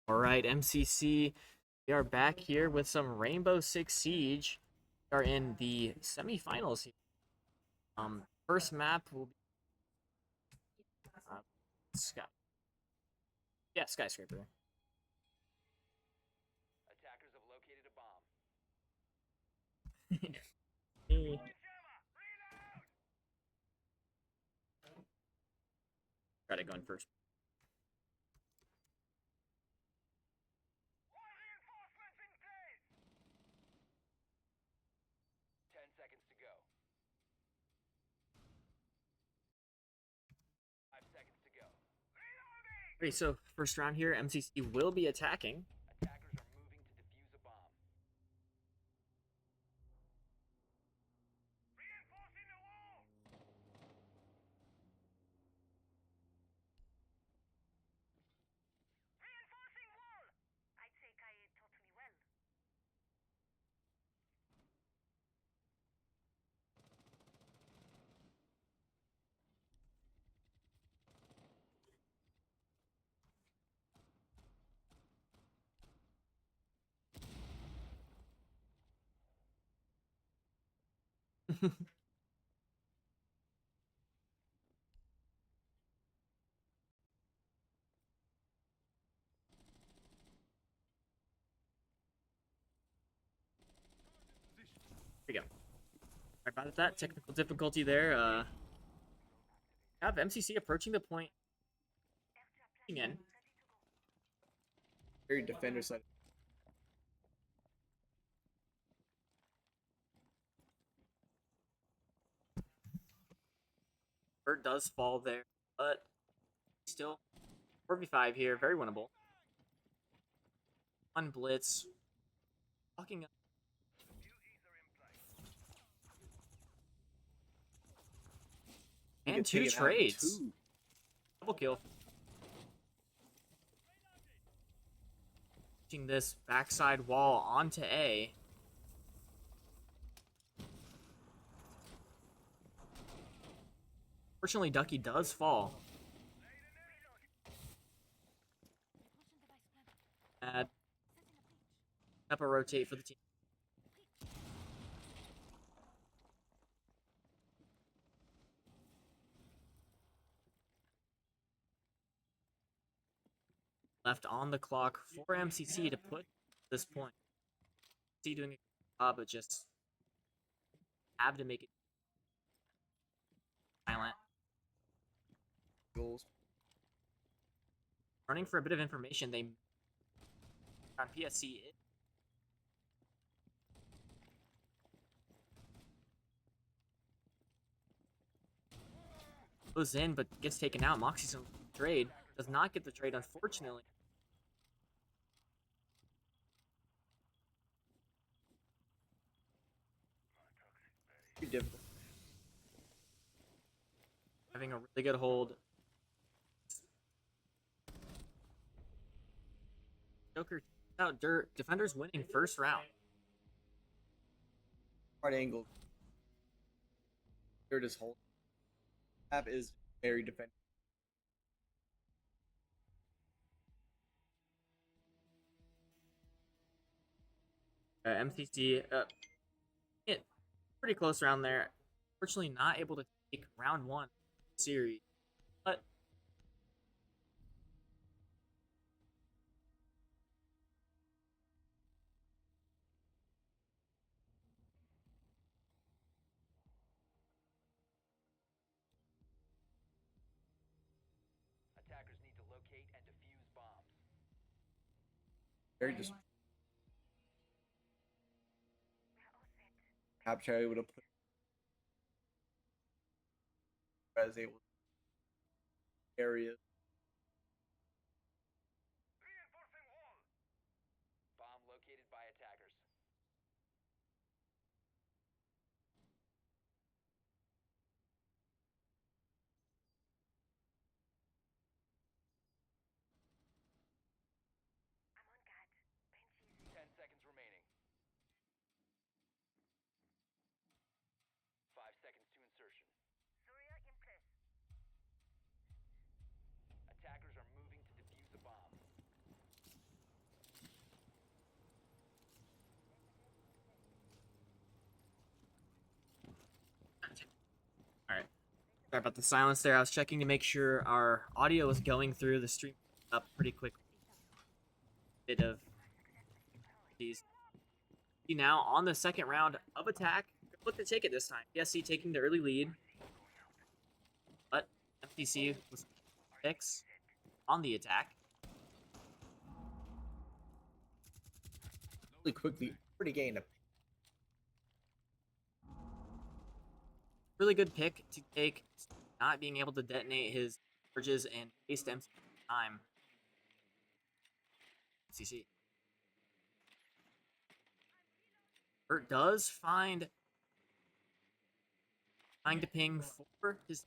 All right, MCC, we are back here with some Rainbow Six Siege. We are in the semifinals here. First map will be Sky. Yeah, Skyscraper. Attackers have located a bomb. Me. Try to go in first. Reinforcements in place. 10 seconds to go. 5 seconds to go. Reloading! Okay, so first round here, MCC will be attacking. Attackers are moving to defuse a bomb. Reinforcing the wall! Reinforcing wall! NJCAAE taught me well. Here we go. Sorry about that technical difficulty there. Have MCC approaching the point. In. Very defender side. Bird does fall there, but still 4v5 here, very winnable. One blitz. Walking up. And two trades. Double kill. Pushing this backside wall onto A. Fortunately, Ducky does fall. Up a rotate for the team. Left on the clock for MCC to put this point. MCC doing a job, but just have to make it silent. Goals. Running for a bit of information, they on PSC. Goes in, but gets taken out. Moxie's on trade. Does not get the trade, unfortunately. Pretty difficult. Having a really good hold. Joker out dirt. Defenders winning first round. Hard angle. Third is hold. Map is very defender. MCC, it pretty close around there. Fortunately, not able to take round one series, but Attackers need to locate and defuse bombs. Very just. Capture able to put. As able. Areas. Reinforcing wall! Bomb located by attackers. I'm on guard. 10 seconds remaining. 5 seconds to insertion. Surya in place. Sorry about the silence there. I was checking to make sure our audio was going through the stream up pretty quick. Bit of these. Now on the second round of attack, look to take it this time. PSC taking the early lead, but MTC was picks on the attack. Really quickly, pretty gained a Really good pick to take, not being able to detonate his charges and waste MC time. CC. Bert does find trying to ping for his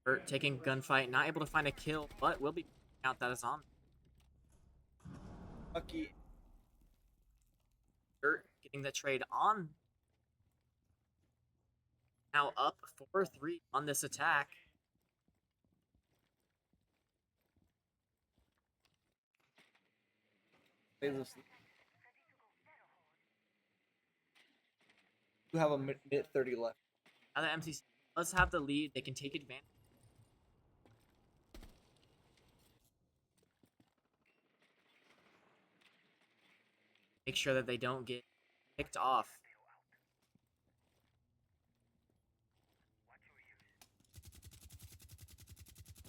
Bert taking gunfight, not able to find a kill, but will be out that is on. lucky. Bert getting the trade on. Now up 4-3 on this attack. You have a minute 30 left. Now that MTC does have the lead, they can take advantage. Make sure that they don't get picked off.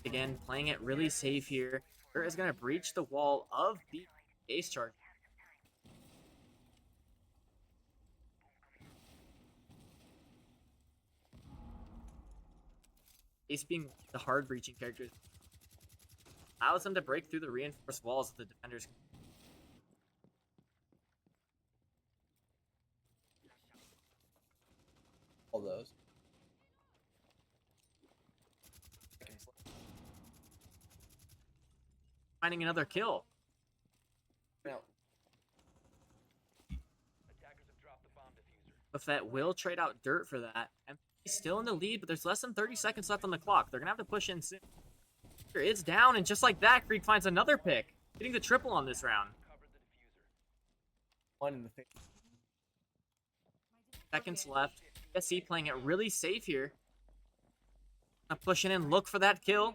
Again, playing it really safe here. Bert is going to breach the wall of the ace charge. Ace being the hard breaching character allows them to break through the reinforced walls of the defenders. All those. Finding another kill. Now, Buffett will trade out Dirt for that. He's still in the lead, but there's less than 30 seconds left on the clock. They're going to have to push in soon. It's down, and just like that, Creek finds another pick. Getting the triple on this round. one in the face. Seconds left. SC playing it really safe here. Pushing in, look for that kill.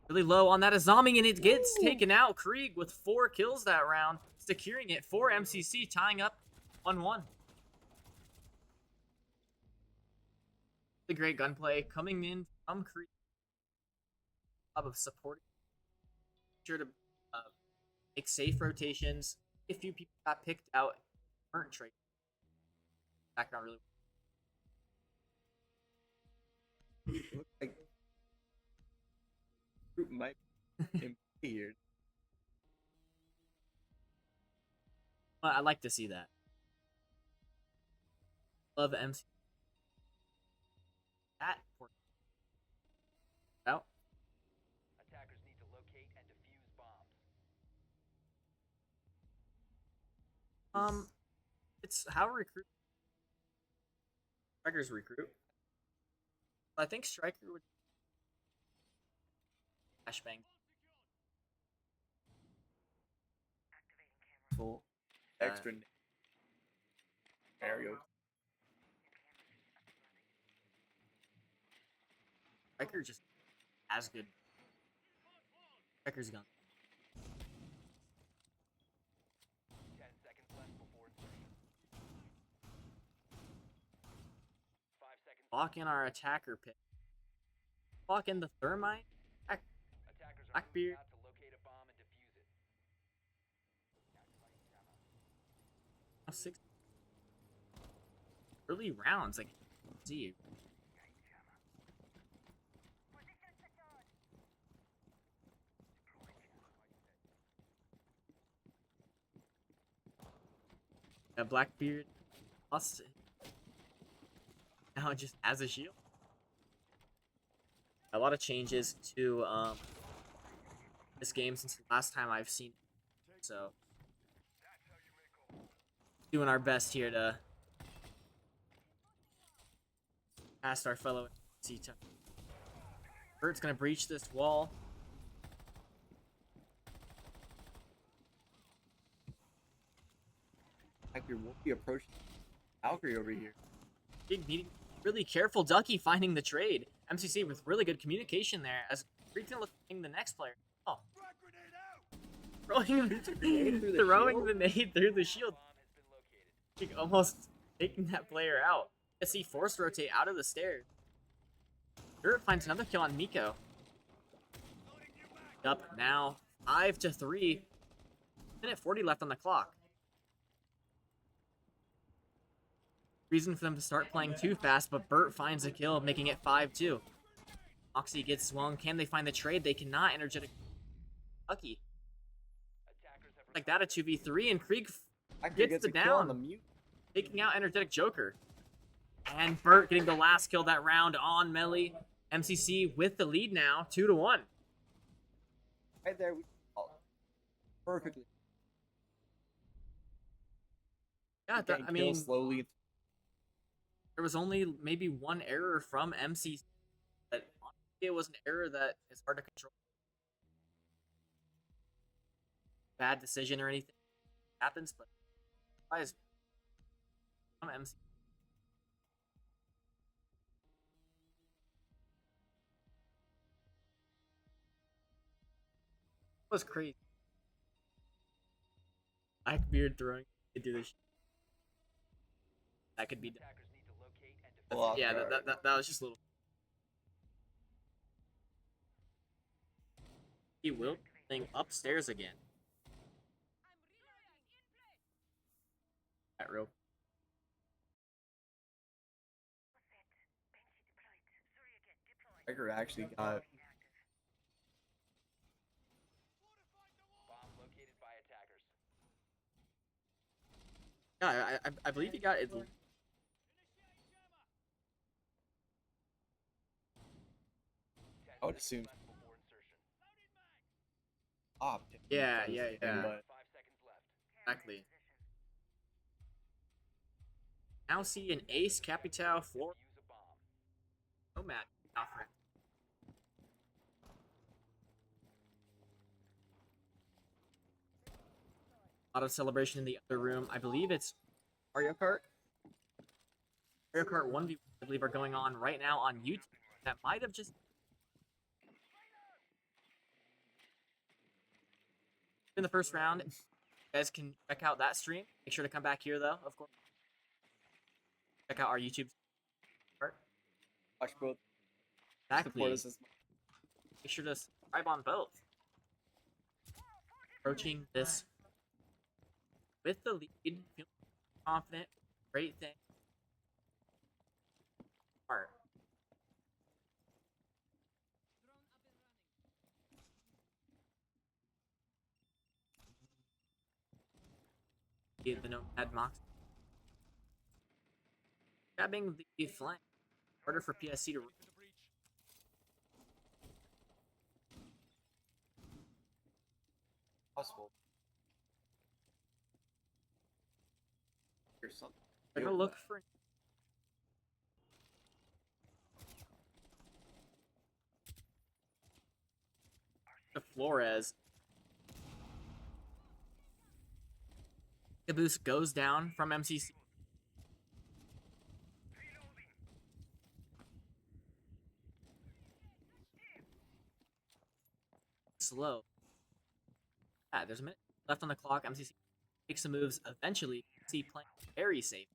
Really low on that Azami, and it gets taken out. Krieg with 4 kills that round, securing it for MCC, tying up 1-1. The great gunplay coming in from Krieg. Job of supporting. Sure to make safe rotations. A few people got picked out. Weren't trade. Background really. Looks like group might be here. I like to see that. Love MC. That out. Attackers need to locate and defuse bombs. It's how recruit. Strikers recruit. I think Striker would flashbang. Full. Extra Mario. Striker just as good. Striker's gone. 10 seconds left before insertion. 5 seconds. Lock in our attacker pick. Lock in the thermite. Attackers are Blackbeard. moving out to locate a bomb and defuse it. 6 early rounds, like see. Blackbeard lost it. Now it just has a shield. A lot of changes to this game since the last time I've seen it. So doing our best here to past our fellow C-Tuck. Bert's gonna breach this wall. won't be approaching Valkyrie over here. Big meeting. Really careful Ducky finding the trade. MCC with really good communication there as Freakton looking the next player. Oh. Throwing the nade through the shield. Almost taking that player out. Let's see forced rotate out of the stairs. Dirt finds another kill on Miko. Up now 5-3. Minute 40 left on the clock. Reason for them to start playing too fast, but Burt finds a kill, making it 5-2. Moxie gets swung. Can they find the trade? They cannot. Energetic Lucky. Like that, a 2v3, and Krieg gets the down, taking out Energetic Joker. And Burt getting the last kill that round on Melly. MCC with the lead now, 2-1. Right there, we perfectly. Yeah, I mean, slowly. there was only maybe one error from MCC, but honestly, it was an error that is hard to control. Bad decision or anything happens, but guys, from MCC. Was crazy. Blackbeard throwing into the. That could be done. Yeah, that was just a little. He will thing upstairs again. That rope. Tiger actually got. Yeah, I believe he got it. I would assume. Ah, Yeah. But Exactly. Now see an ace capital floor. Oh, Matt. Alfred. A lot of celebration in the other room. I believe it's Mario Kart. Mario Kart 1v1, I believe, are going on right now on YouTube. That might have just. In the first round, you guys can check out that stream. Make sure to come back here, though, of course. Check out our YouTube. watch both. Exactly. Support us as Make sure to subscribe on both. Approaching this with the lead, feeling confident, great thing. Smart. The Nomad Mox. Grabbing the flank. Harder for PSC to. possible. Here's something. They're gonna look for. Flores. The boost goes down from MCC. Slow. Yeah, there's a minute left on the clock. MCC makes some moves. Eventually, see playing very safe.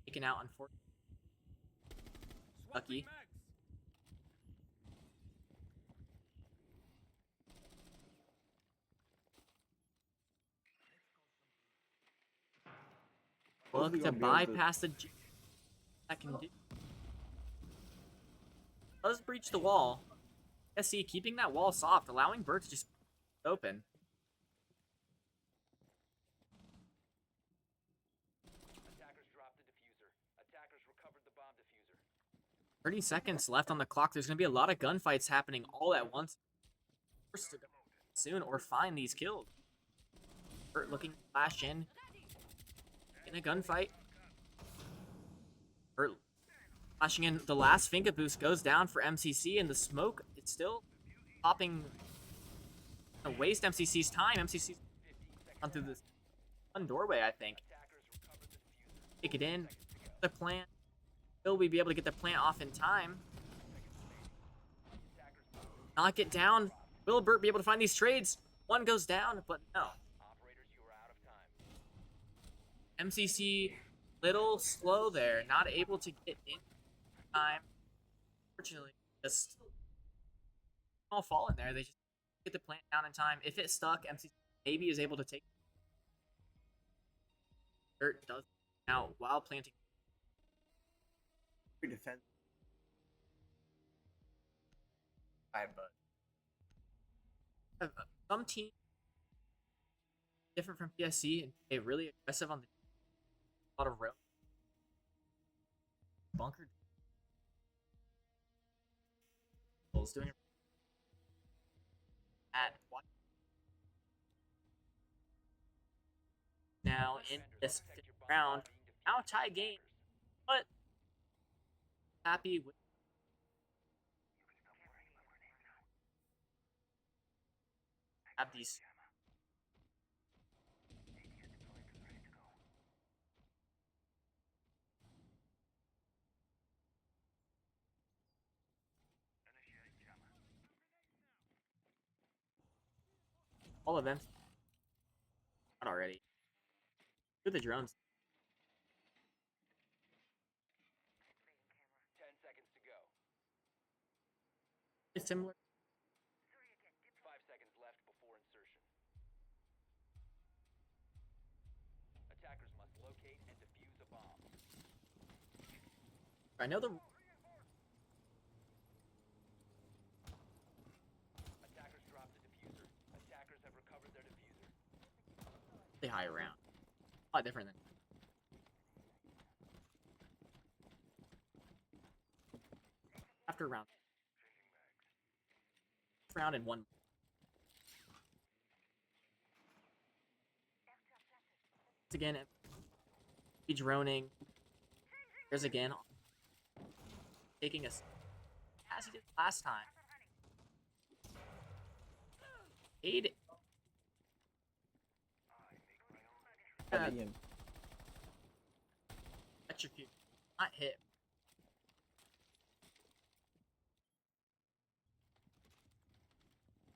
Taken out, unfortunately. Lucky. Look to bypass the. That can do. Does breach the wall. SC keeping that wall soft, allowing Burt to just open. Attackers dropped the diffuser. Attackers recovered the bomb diffuser. 30 seconds left on the clock. There's going to be a lot of gunfights happening all at once. First to go soon or find these kills. Burt looking to flash in a gunfight. Burt flashing in. The last Finka boost goes down for MCC, and the smoke, it's still popping, waste MCC's time. MCC's run through this one doorway, I think. Take it in. The plant. Will we be able to get the plant off in time? Knock it down. Will Burt be able to find these trades? One goes down, but no. MCC, little slow there. Not able to get in time. Unfortunately, just all fall in there. They just get the plant down in time. If it stuck, MCC maybe is able to take. Burt does now while planting. Defense. But Some teams different from PSC and they really aggressive on the a lot of road bunker doing it at what now in this fifth round. Now tie game, but happy with have these all of them not already. Do the drones. 10 seconds to go. It's similar. 5 seconds left before insertion. Attackers must locate and defuse a bomb. I know the Attackers dropped the diffuser. Attackers have recovered their diffuser. really high round. A lot different than after round. Round and one. Once again, be droning. There's again taking us as he did last time. Aid. Electrocute. Not hit.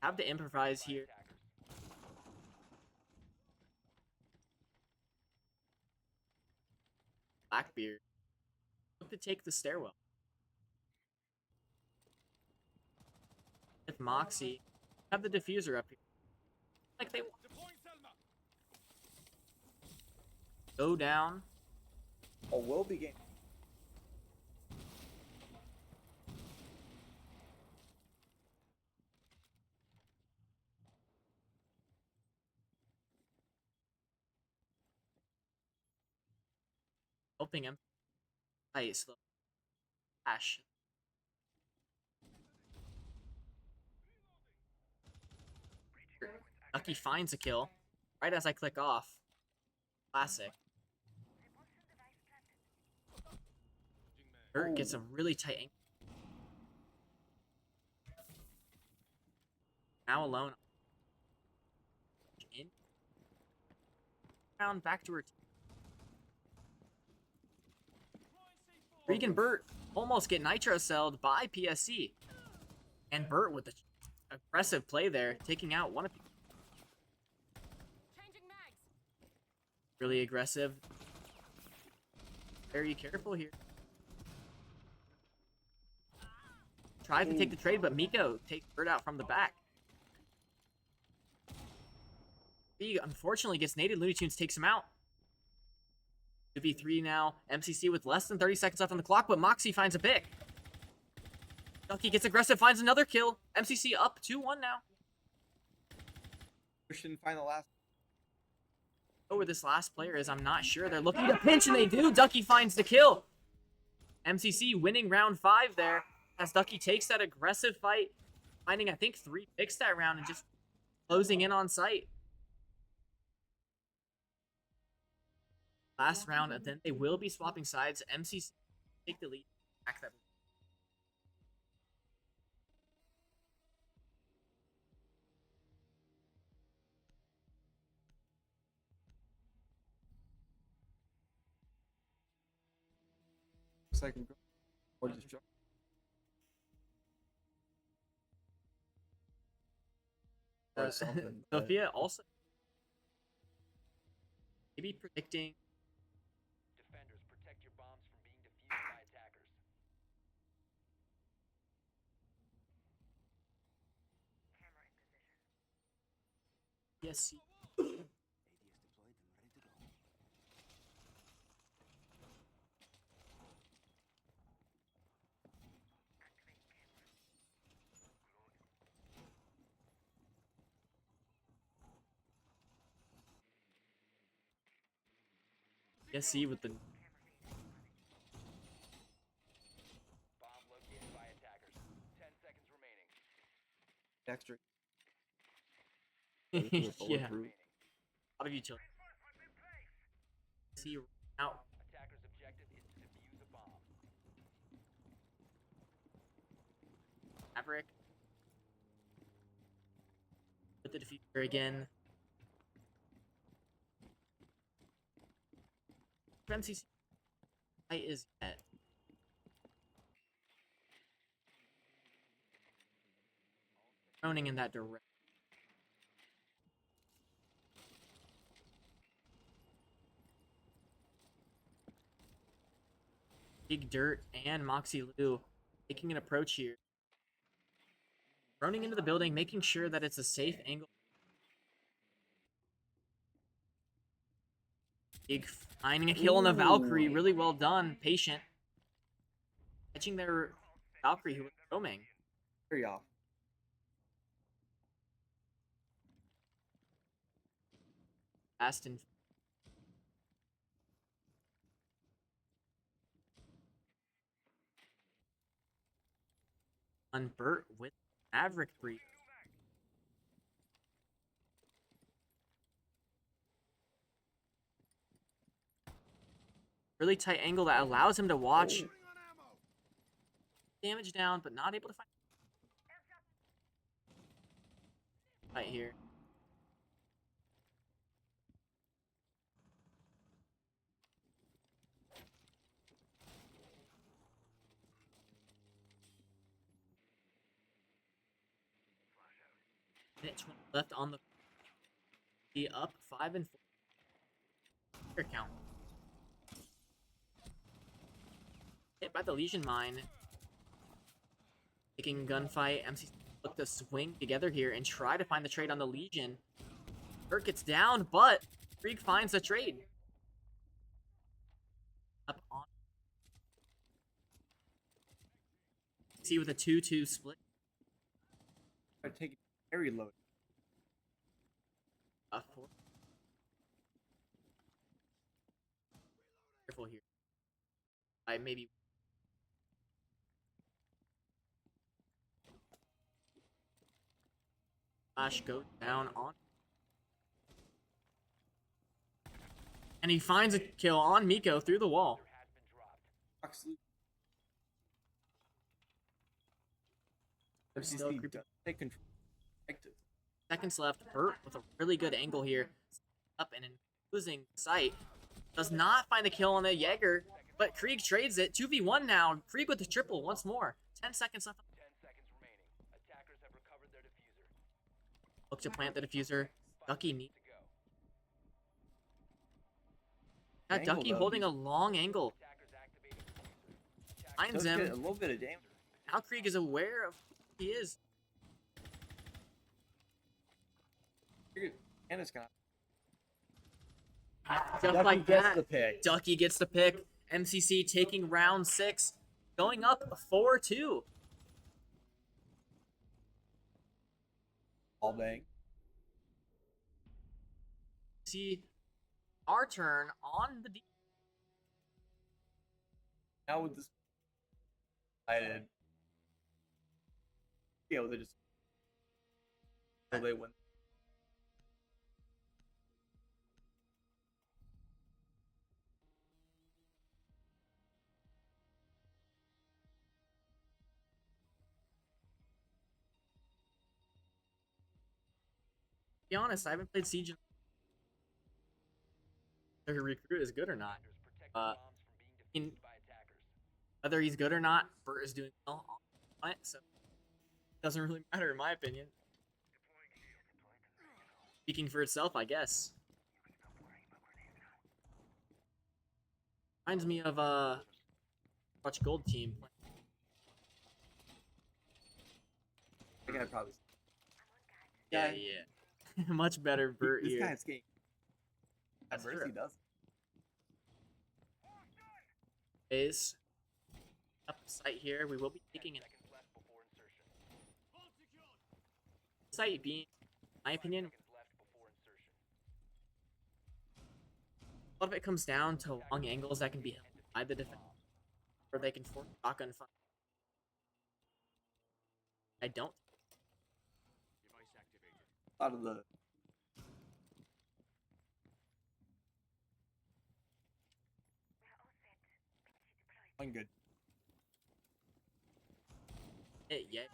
Have to improvise here. Blackbeard. Look to take the stairwell. With Moxie. Have the diffuser up here. Like they go down. oh, will begin. Helping him. Nice. Slow. Ash. Ducky finds a kill. Right as I click off. Classic. Burt gets a really tight angle. Now alone. In. Round back to her team. Regan Burt almost get nitro celled by PSC. And Burt with the aggressive play there, taking out one of you. Really aggressive. Very careful here. Tries to take the trade, but Miko takes Burt out from the back. He unfortunately gets naded. Looney Tunes takes him out. 2v3 now. MCC with less than 30 seconds left on the clock, but Moxie finds a pick. Ducky gets aggressive, finds another kill. MCC up 2-1 now. Christian find the last. Oh, where this last player is, I'm not sure. They're looking to pinch, and they do. Ducky finds the kill. MCC winning round 5 there as Ducky takes that aggressive fight, finding, I think, 3 picks that round and just closing in on sight. Last round, and then they will be swapping sides. MCC take the lead. Back that. second or destruction. Or something. but- Sophia also maybe predicting. Defenders, protect your bombs from being defused by attackers. Camera in position. Yes. Activate camera. Yes, see with the Camera feed running. Bomb located by attackers. 10 seconds remaining. Dexter. yeah, a Bulletproof. lot of utility. Reinforcements in place. See out. Attackers' objective is to defuse a bomb. Maverick. With the diffuser again. MCC is yet. Droning in that direction. Big Dirt and Moxie Lou taking an approach here. Running into the building, making sure that it's a safe angle. Big finding a kill on the Valkyrie. Really well done. Patient. Catching their Valkyrie who was roaming. Very off. Fast and on Burt with Maverick breed. Really tight angle that allows him to watch damage down, but not able to find right here. Minute 20 left on the up 5 and 4 count. Hit by the Legion Mine. Taking gunfight. MC look to swing together here and try to find the trade on the Legion. Burt gets down, but Krieg finds the trade. Up on. See with a 2-2 split. Try to take it very low. Four. Careful here. I maybe. Flash goes down on. And he finds a kill on Miko through the wall. Has been dropped. Oxley. Still FCC creeping. does take control. Active. Seconds left. Burt with a really good angle here. Up and in losing sight. Does not find the kill on the Jaeger, but Krieg trades it. 2v1 now. Krieg with the triple once more. 10 seconds left. 10 seconds remaining. Attackers have recovered their diffuser. Look to plant the diffuser. Ducky needs. To go. That Angle, Ducky though, holding a he's- long angle. Attackers activated diffuser. Attackers Finds Does get a him. little bit of damage. Now Krieg is aware of who he is. And it's gonna. Just Ducky like gets that. the pick. Ducky gets the pick. MCC taking round 6. Going up 4-2. All bang. See our turn on the Now with this, I did. Yeah, they just. So they win. To be honest, I haven't played Siege. Their recruit is good or not. Defenders, protect Uh, the bombs from being in- defused by attackers. Whether he's good or not, Burt is doing well on it, so it doesn't really matter in my opinion. Speaking for itself, I guess. Reminds me of Watch Gold team. I think I probably. Yeah. Much better Burt This here. kind of skate. That's At first true. he does. Is up site here. We will be taking an Seconds left before insertion. site being, in my opinion, Seconds left before insertion. a lot of it comes down to long angles that can be held by the defense, or they can force shotgun fire. I don't. Out of the. One good. It yet.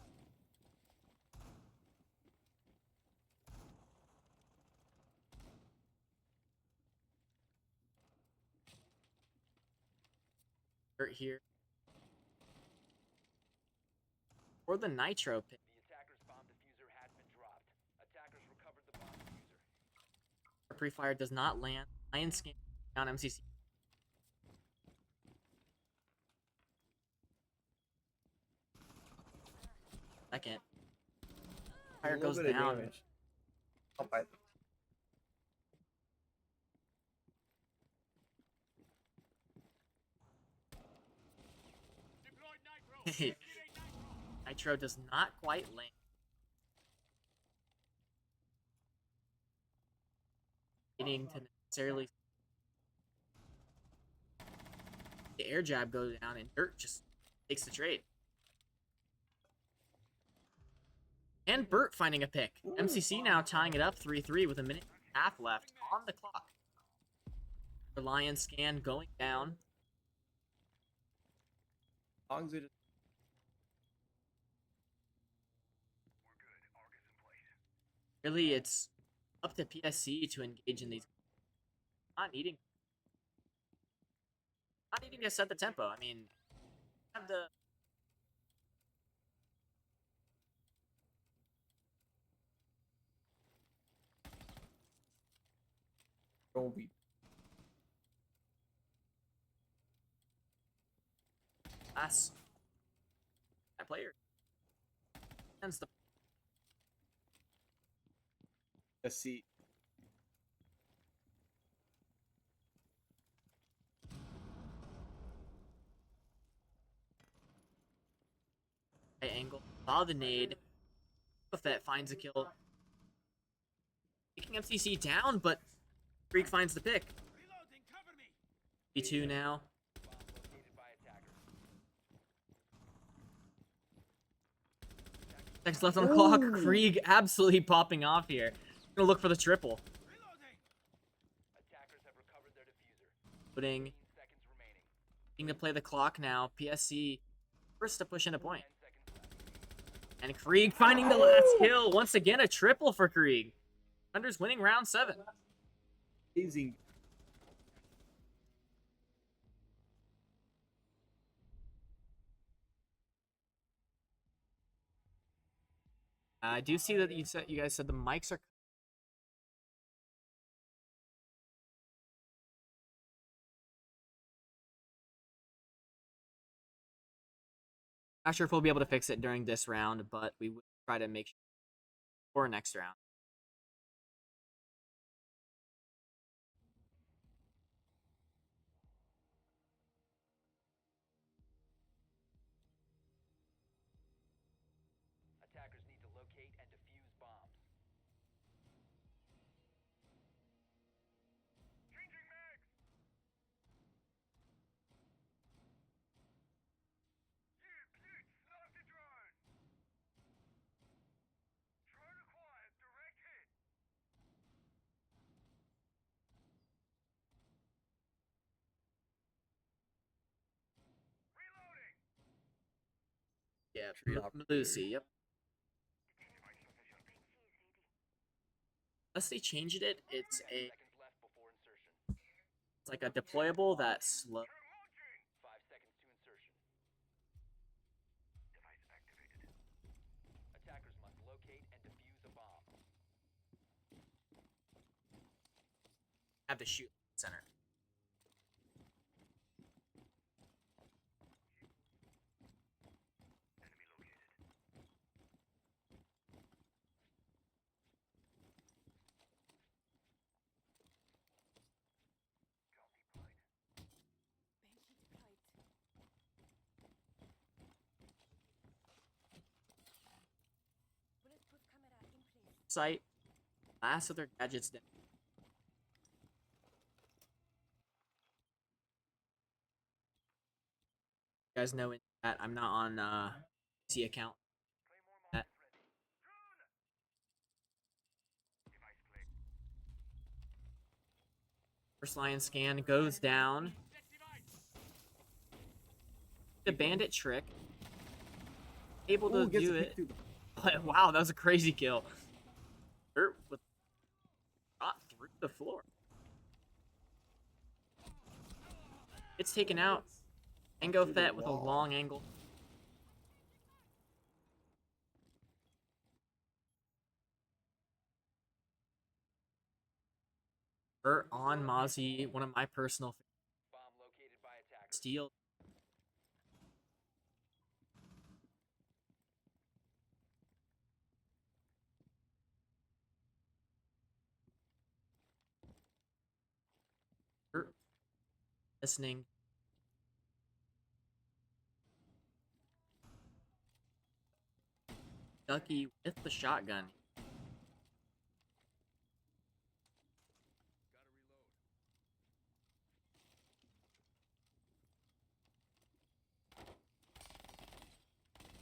Burt here. Or the nitro pick. The attacker's bomb diffuser has been dropped. Attackers recovered the bomb diffuser. Pre-fire does not land. Lion scan down MCC. Second. Fire goes down. I'll fight them. Nitro does not quite land. Needing to necessarily. The air jab goes down and Dirt just takes the trade. And Burt finding a pick. MCC now tying it up 3-3 with a minute and a half left on the clock. The Lion scan going down. Long as we just. Really, it's up to PSC to engage in these. Not needing to set the tempo. I mean, have the. Don't be. Pass. That player. Sends the. Let's see. Angle. Saw the nade. Buffett finds a kill. Taking MCC down, but Freak finds the pick. B2 now. Bomb located by attacker. Seconds left on the clock. Krieg absolutely popping off here. Gonna look for the triple. Attackers have recovered their diffuser. Putting 15 seconds remaining. Looking to play the clock now. PSC first to push in a point. 10 seconds left. And Krieg finding the last kill. Once again, a triple for Krieg. Thunder's winning round 7. Amazing. I do see that you guys said the mics are. Not sure if we'll be able to fix it during this round, but we will try to make sure for next round. Attackers need to locate and defuse bombs. Changing mags! You cute sniper drone! Drone acquired, direct hit! Reloading! Yeah, Trade opportunity. Lucy, yep. Unless they changed it, it's 10 a seconds left before insertion. it's like a deployable that's slow. 5 seconds to insertion. have to shoot center. Site. Last of their gadgets down. You guys know in chat I'm not on PC account. That. First line scan goes down. The bandit trick. Able to do it. Wow, that was a crazy kill. Hurt with shot through the floor. It's taken out. Ango Fett with a long angle. Hurt on Mozzie, one of my personal Bomb located by attackers. steal. Hurt. Listening. Ducky with the shotgun.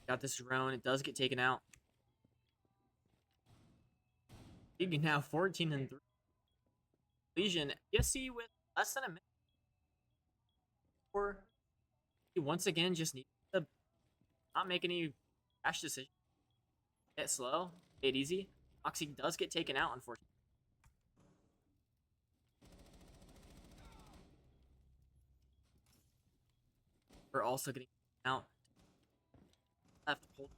Got this drone. It does get taken out. You can now 14-3. Legion, ESC with less than a minute. Or he once again just needs to not make any rash decisions. Get slow, get easy. Oxy does get taken out, unfortunately. We're also getting out. Left hold.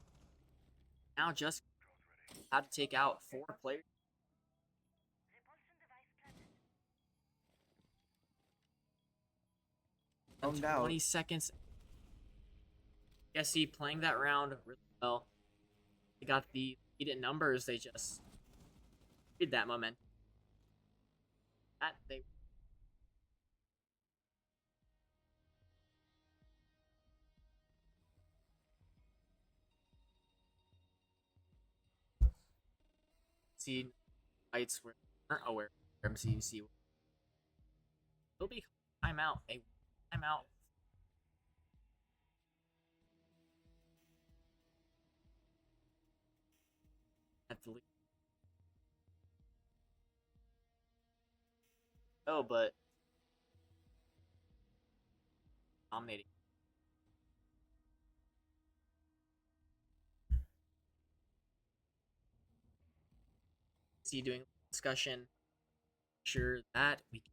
Now just had to take out 4 players. Calm down. 20 seconds. ESC playing that round really well. They got the lead in numbers. They just did that momentum. That they. See fights where aren't aware of MCUC. It'll be timeout. A timeout. At the lead. Oh, but dominating. See, doing discussion. Sure that we can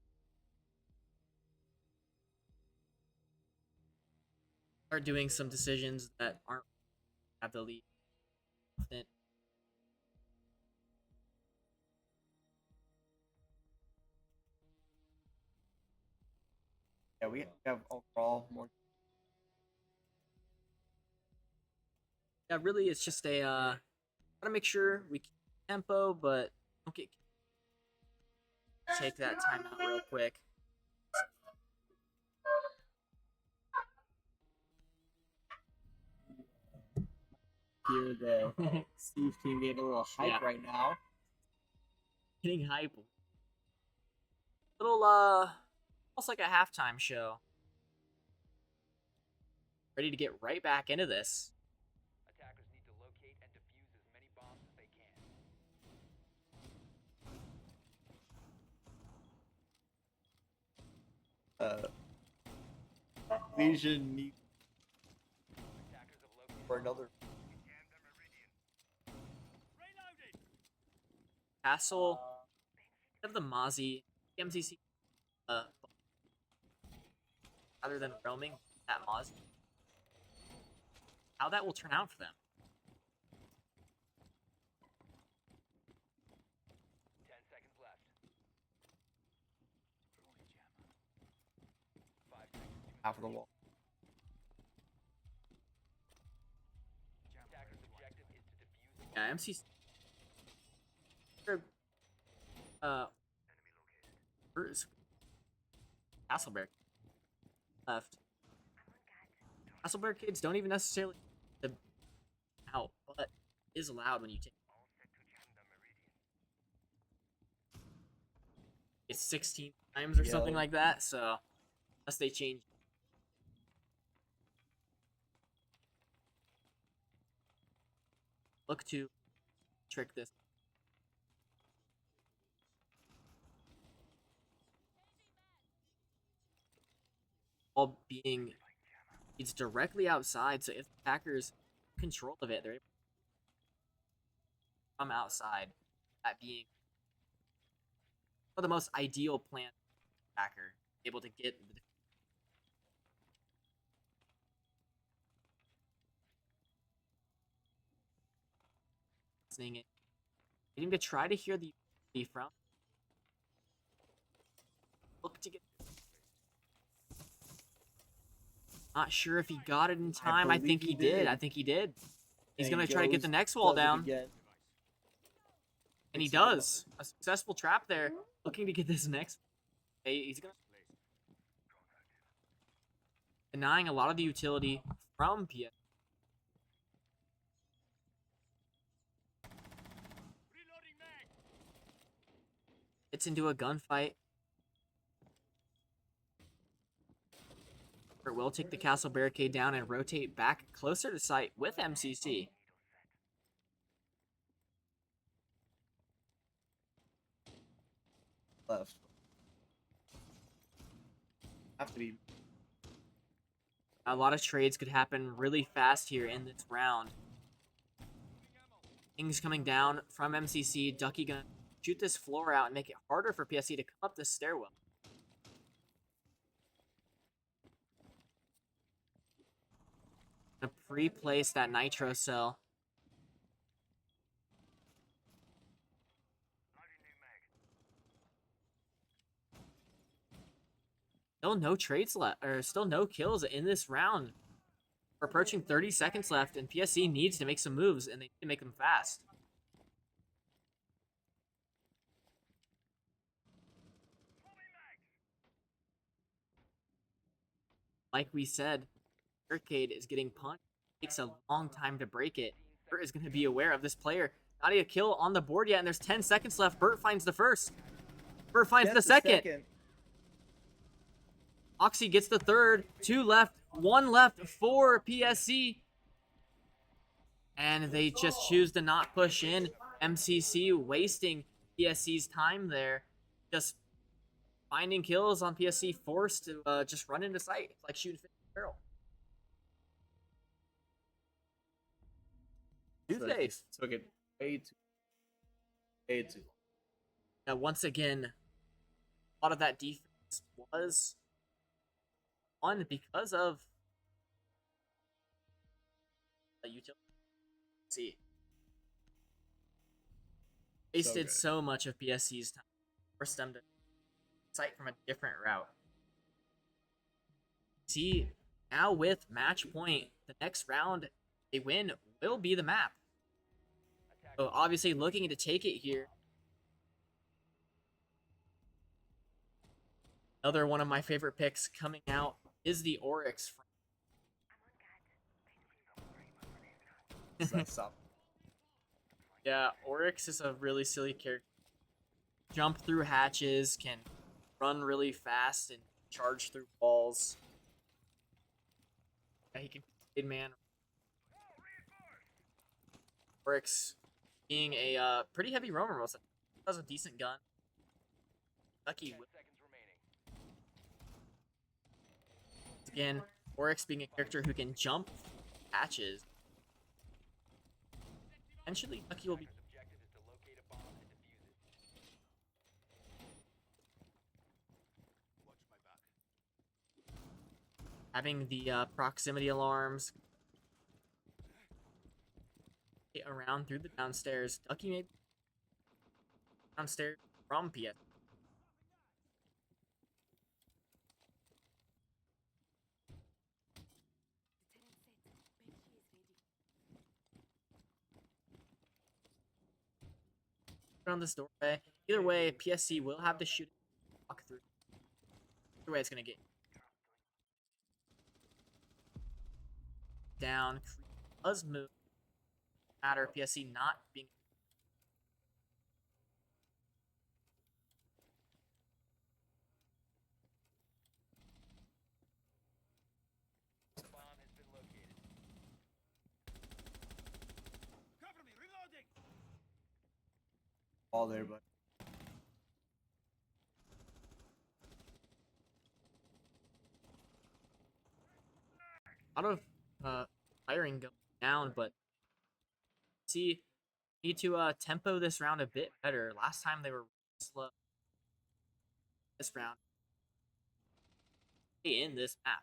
start doing some decisions that aren't at the lead. Often. Yeah, we have overall more. Yeah, really, it's just a gotta make sure we keep tempo, but don't get. Take that time out real quick. Here, the Steve team getting a little hype right now. Getting hype. Little almost like a halftime show. Ready to get right back into this. Attackers need to locate and defuse as many bombs as they can. Legion needs Attackers have located for another. Castle of the Mozzie MCC rather than roaming that Mozzie. How that will turn out for them. 10 seconds left. half of the wall. Attacker's objective is to defuse the Yeah, MC. Where's Castleberg left? Castleberg kids don't even necessarily out, but is allowed when you take. It's 16 times or Yeah. something like that, so unless they change. Look to trick this. All being, it's directly outside, so if the attackers control of it, they're able to come outside. That being one of the most ideal plan attacker, able to get the listening it. Getting to try to hear the from. Look to get. Not sure if he got it in time. I think he did. I think he did. He's And gonna he try to get goes, the next wall does it down. again. And he does. A successful trap there. Looking to get this next. Hey, he's gonna denying a lot of the utility from PS. It's into a gunfight. Will take the castle barricade down and rotate back closer to site with MCC. Left. Have to be. A lot of trades could happen really fast here in this round. Things coming down from MCC. Ducky gonna shoot this floor out and make it harder for PSC to come up this stairwell. Gonna pre-place that nitro cell. Still no trades left, or still no kills in this round. We're approaching 30 seconds left, and PSC needs to make some moves, and they need to make them fast. Like we said, Arcade is getting punched. It takes a long time to break it. Burt is going to be aware of this player. Not a kill on the board yet, and there's 10 seconds left. Burt finds the first. Burt finds the second. Oxy gets the third. 2 left. 1 left for PSC. And they just choose to not push in. MCC wasting PSC's time there. Just finding kills on PSC, forced to just run into sight. It's like shooting fish in a barrel. Tuesdays. Took it way too long. Now, once again, a lot of that defense was won because of the utility. See, wasted so much of PSC's time, forced them to sight from a different route. See, now with match point, the next round they win will be the map. So obviously looking to take it here. Another one of my favorite picks coming out is the Oryx. Yeah, Oryx is a really silly character. Jump through hatches, can run really fast and charge through walls. Yeah, he can hit man. Oryx being a pretty heavy roamer most of the time. Has a decent gun. Lucky. Again, Oryx being a character who can jump hatches. Eventually, Lucky will be. Having the proximity alarms. Get around through the downstairs. Ducky maybe downstairs from PS. on this doorway. Either way, PSC will have to shoot walk through. Either way, it's gonna get down. Does move. Matter PSC not being. The bomb has been located. Cover me, reloading! All there, but A lot of firing going down, but see, need to tempo this round a bit better. Last time they were slow. This round, in this map.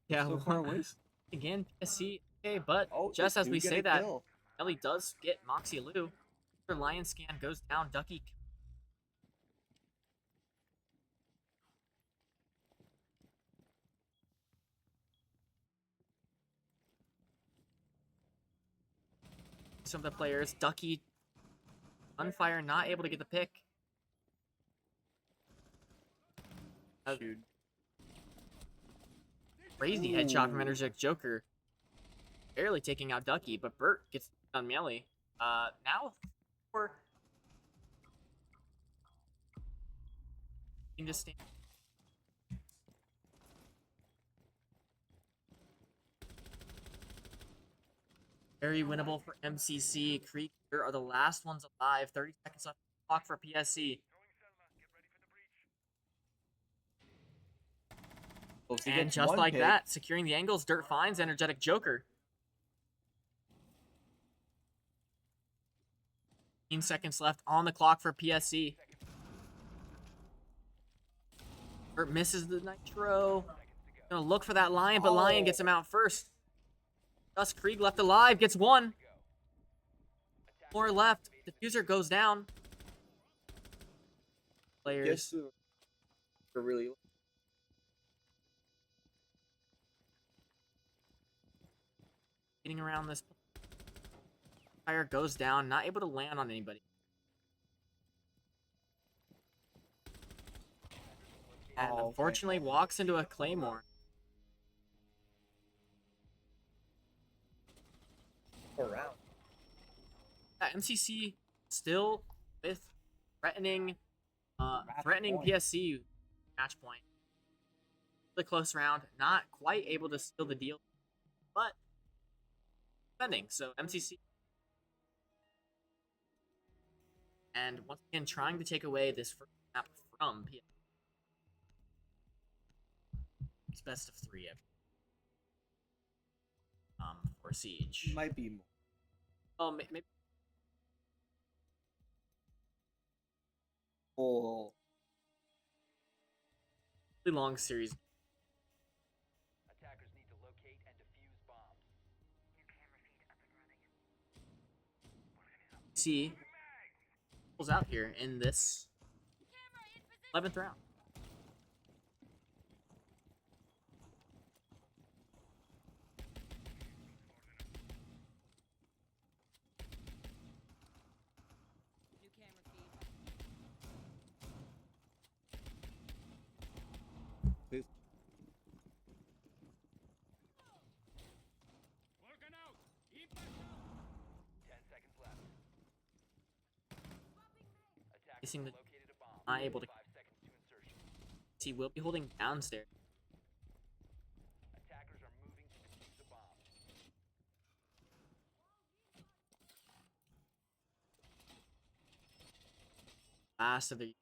Yeah, so far away. again, PSC. Okay, but Oh, just they as do we get say a that, kill. Ellie does get Moxie Lou. Her Lion scan goes down. Ducky. Some of the players, Ducky, Unfire, not able to get the pick. Shoot. Crazy headshot from Ooh. Energetic Joker. Barely taking out Ducky, but Burt gets on melee. Now for team just stand. Very winnable for MCC. Creek are the last ones alive. 30 seconds left. Clock for PSC. Well, if he And gets just one like pick, that, securing the angles, Dirt finds Energetic Joker. 15 seconds left on the clock for PSC. Dirt misses the nitro. Gonna look for that Lion, but Lion gets him out first. Thus Krieg left alive, gets one. More left. Diffuser goes down. Players. guess they're really Getting around this. Fire goes down, not able to land on anybody. And Oh, unfortunately walks into a Claymore. around. Yeah, MCC still with threatening Point. PSC match point. The close round, not quite able to steal the deal, but defending. So MCC, and once again trying to take away this first map from PSC. It's best of 3 for Siege. Might be more. Oh, maybe Oh, really long series. Attackers need to locate and defuse bombs. New camera feed up and running. See, pulls out here in this 11th round. New camera feed. this Working out! 10 seconds left. Missing Attackers the- located a bomb. Not able to. 5 seconds to insertion. He will be holding downstairs. Attackers are moving to defuse the bomb. Last of the.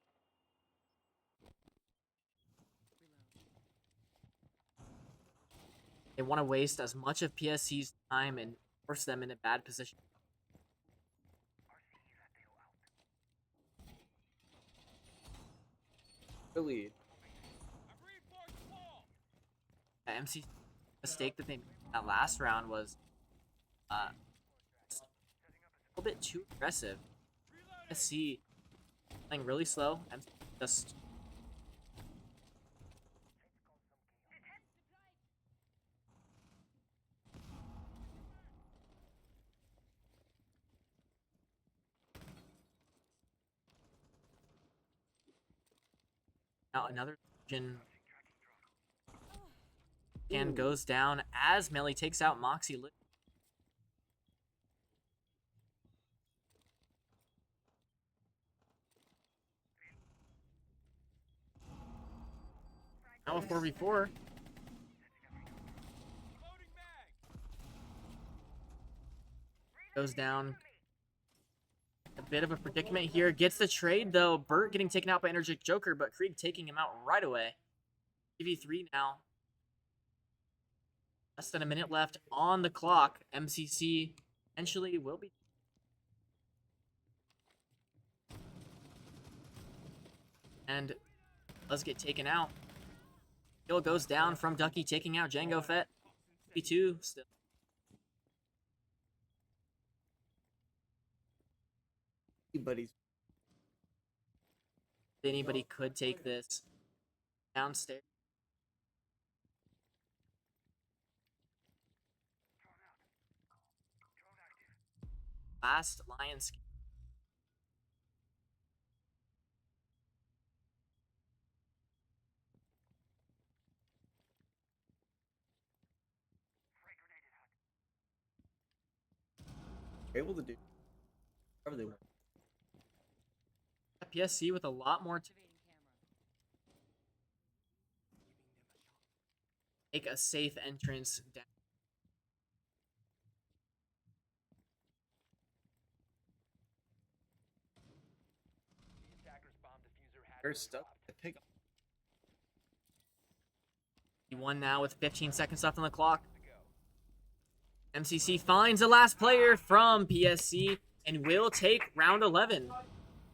They want to waste as much of PSC's time and force them in a bad position. the lead. The MC mistake that they made that last round was a little bit too aggressive. PSC playing really slow. MC just now another Legion scan goes down as Melly takes out Moxie. Now a 4v4. Goes down. A bit of a predicament here. Gets the trade, though. Burt getting taken out by Energetic Joker, but Krieg taking him out right away. 3v3 now. Less than a minute left on the clock. MCC eventually will be. And does get taken out. Kill goes down from Ducky, taking out Django Fett. 3v2 still. Anybody could take this downstairs. Last Lions. Able to do whatever they want. PSC with a lot more to make a safe entrance down. The attacker's bomb diffuser had They're been stuck. dropped. I think He won now with 15 seconds left on the clock. To go. MCC finds the last player from PSC and will take round 11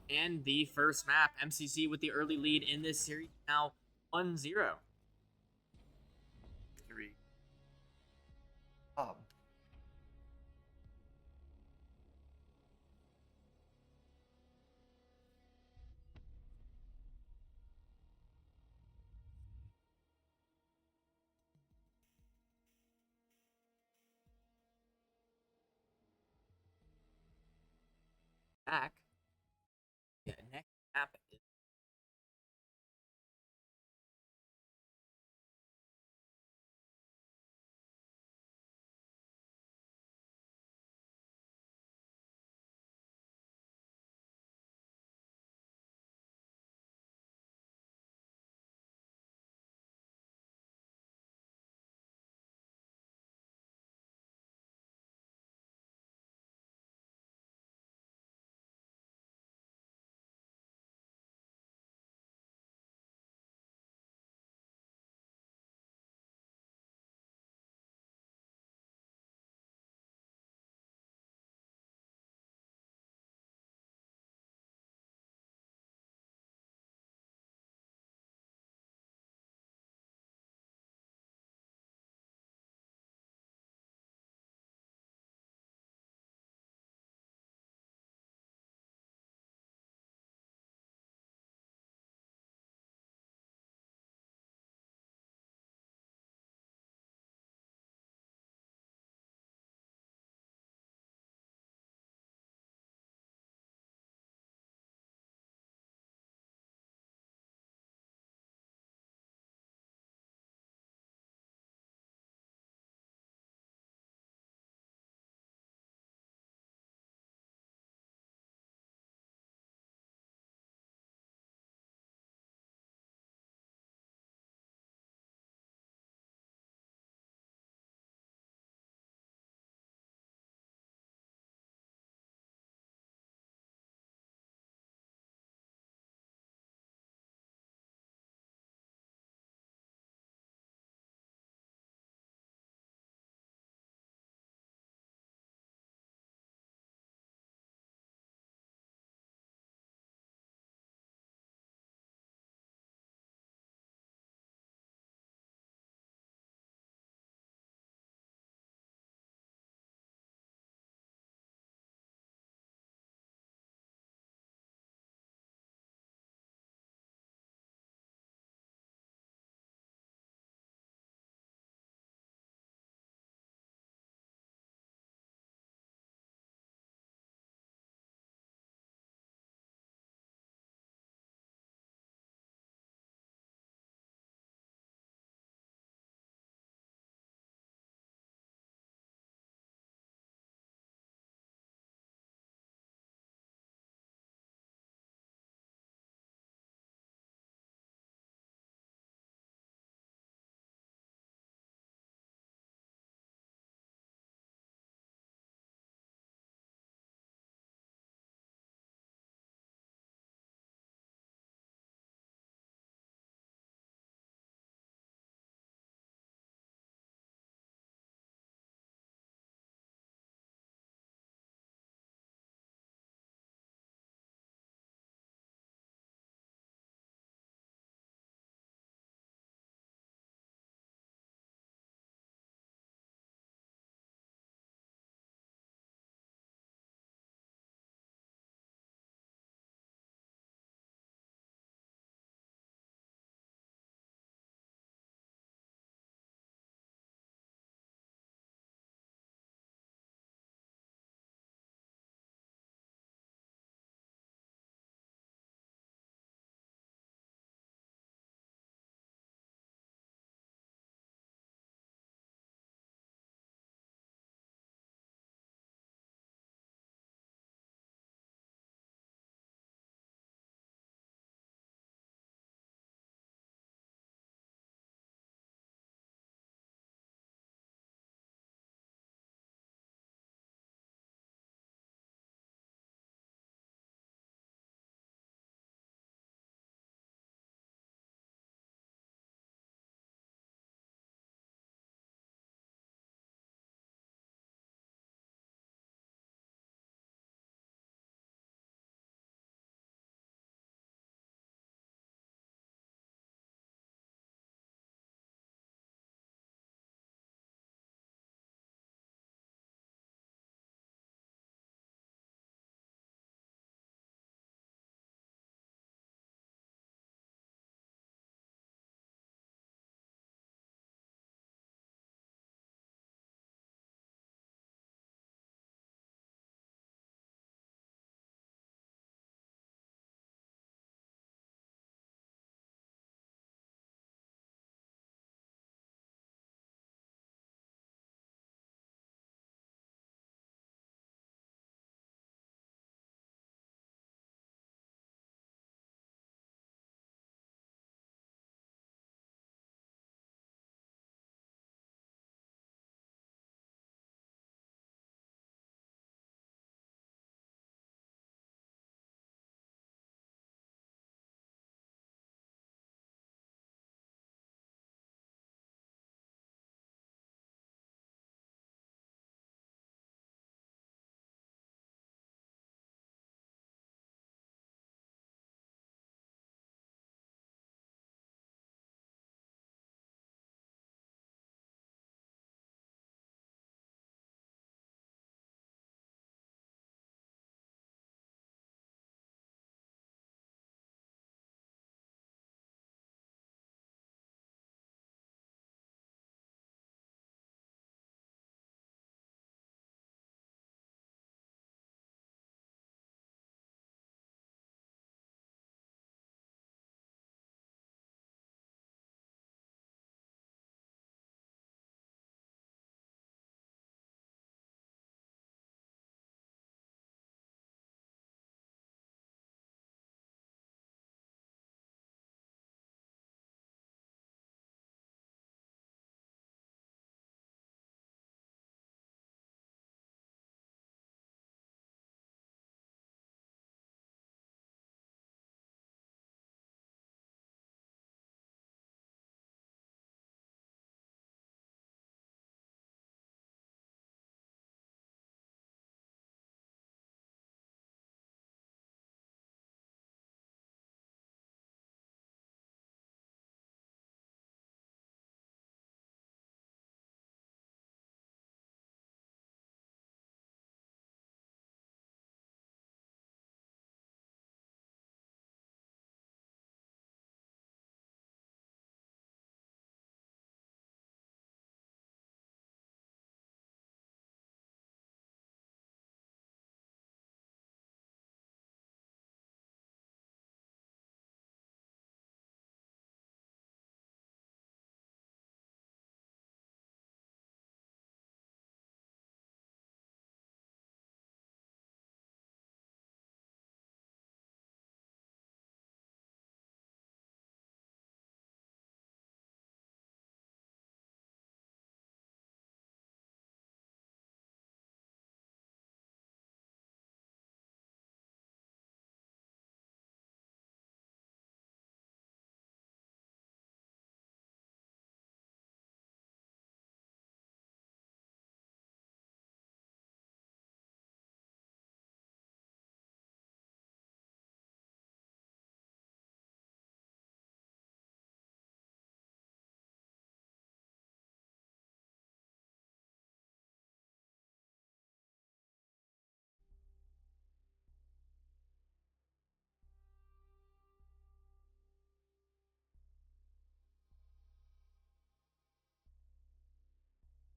and the first map. MCC with the early lead in this series now 1-0. three. Back. Yeah, next map is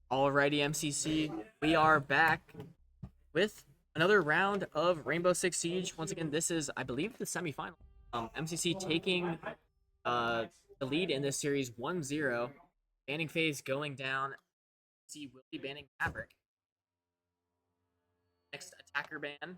Alrighty, MCC, we are back with another round of Rainbow Six Siege. Once again, this is, I believe, the semifinal. MCC taking the lead in this series 1-0. Banning phase going down. MCC will be banning Maverick. Next attacker ban.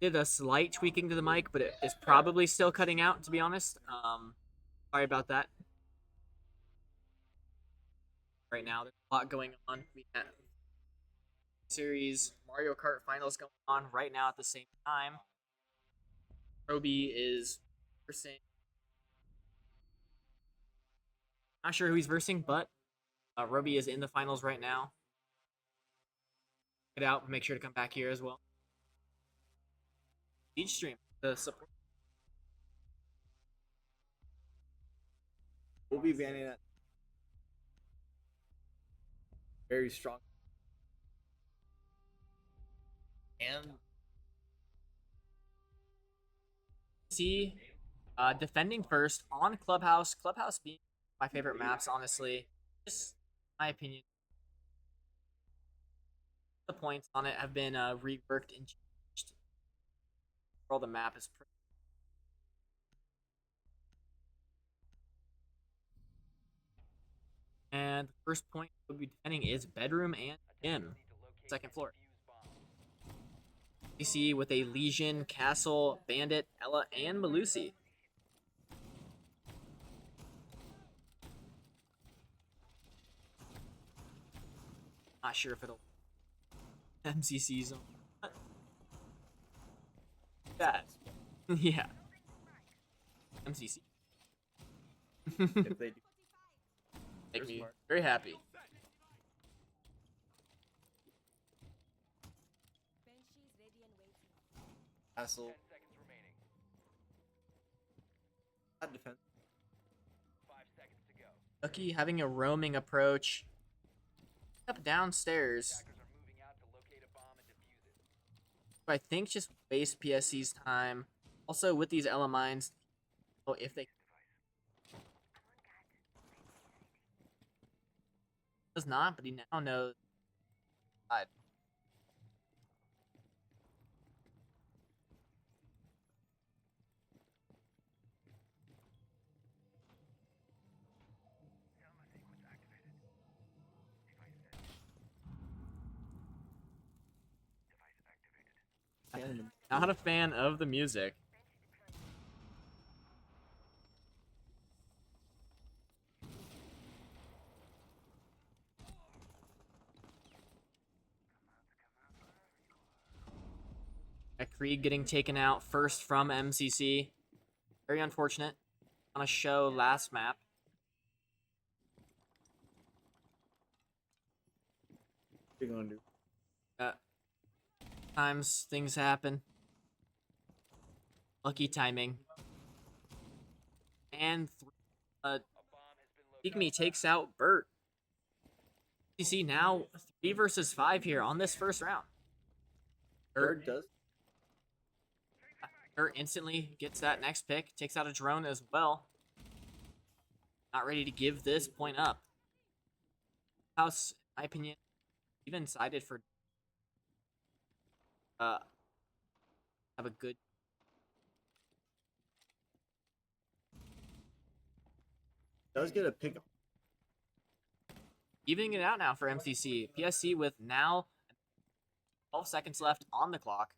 Did a slight tweaking to the mic, but it is probably still cutting out, to be honest. Sorry about that. Right now, there's a lot going on. We have series Mario Kart finals going on right now at the same time. Roby is versing. Not sure who he's versing, but Roby is in the finals right now. Get out, make sure to come back here as well. Siege stream, the support. We'll be banning that. Very strong. And See, defending first on Clubhouse. Clubhouse being my favorite maps, honestly. Just my opinion. The points on it have been reworked and changed. All the map is pretty. And the first point we'll be defending is bedroom and gym. Second floor. DC with a Legion, Castle, Bandit, Ella, and Malusi. Not sure if it'll MCC's on that. Yeah. MCC. if they do, Make me very happy. Banshees radiant waiting. Castle, 10 seconds remaining. that defense. 5 seconds to go. Ducky having a roaming approach. Up downstairs. Attackers are moving out to locate a bomb and defuse it. I think just waste PSC's time. Also with these Ella mines, if they does not, but he now knows. Not a fan of the music. Krieg getting taken out first from MCC. Very unfortunate. On a show last map. What are you gonna do? Times things happen. Lucky timing. And A bomb has been Pygmy takes out Bert. You see now 3 versus 5 here on this first round. Bird does. Bert instantly gets that next pick, takes out a drone as well. Not ready to give this point up. House, in my opinion, even sided for have a good Does get a pick. evening it out now for MCC. PSC with now 12 seconds left on the clock.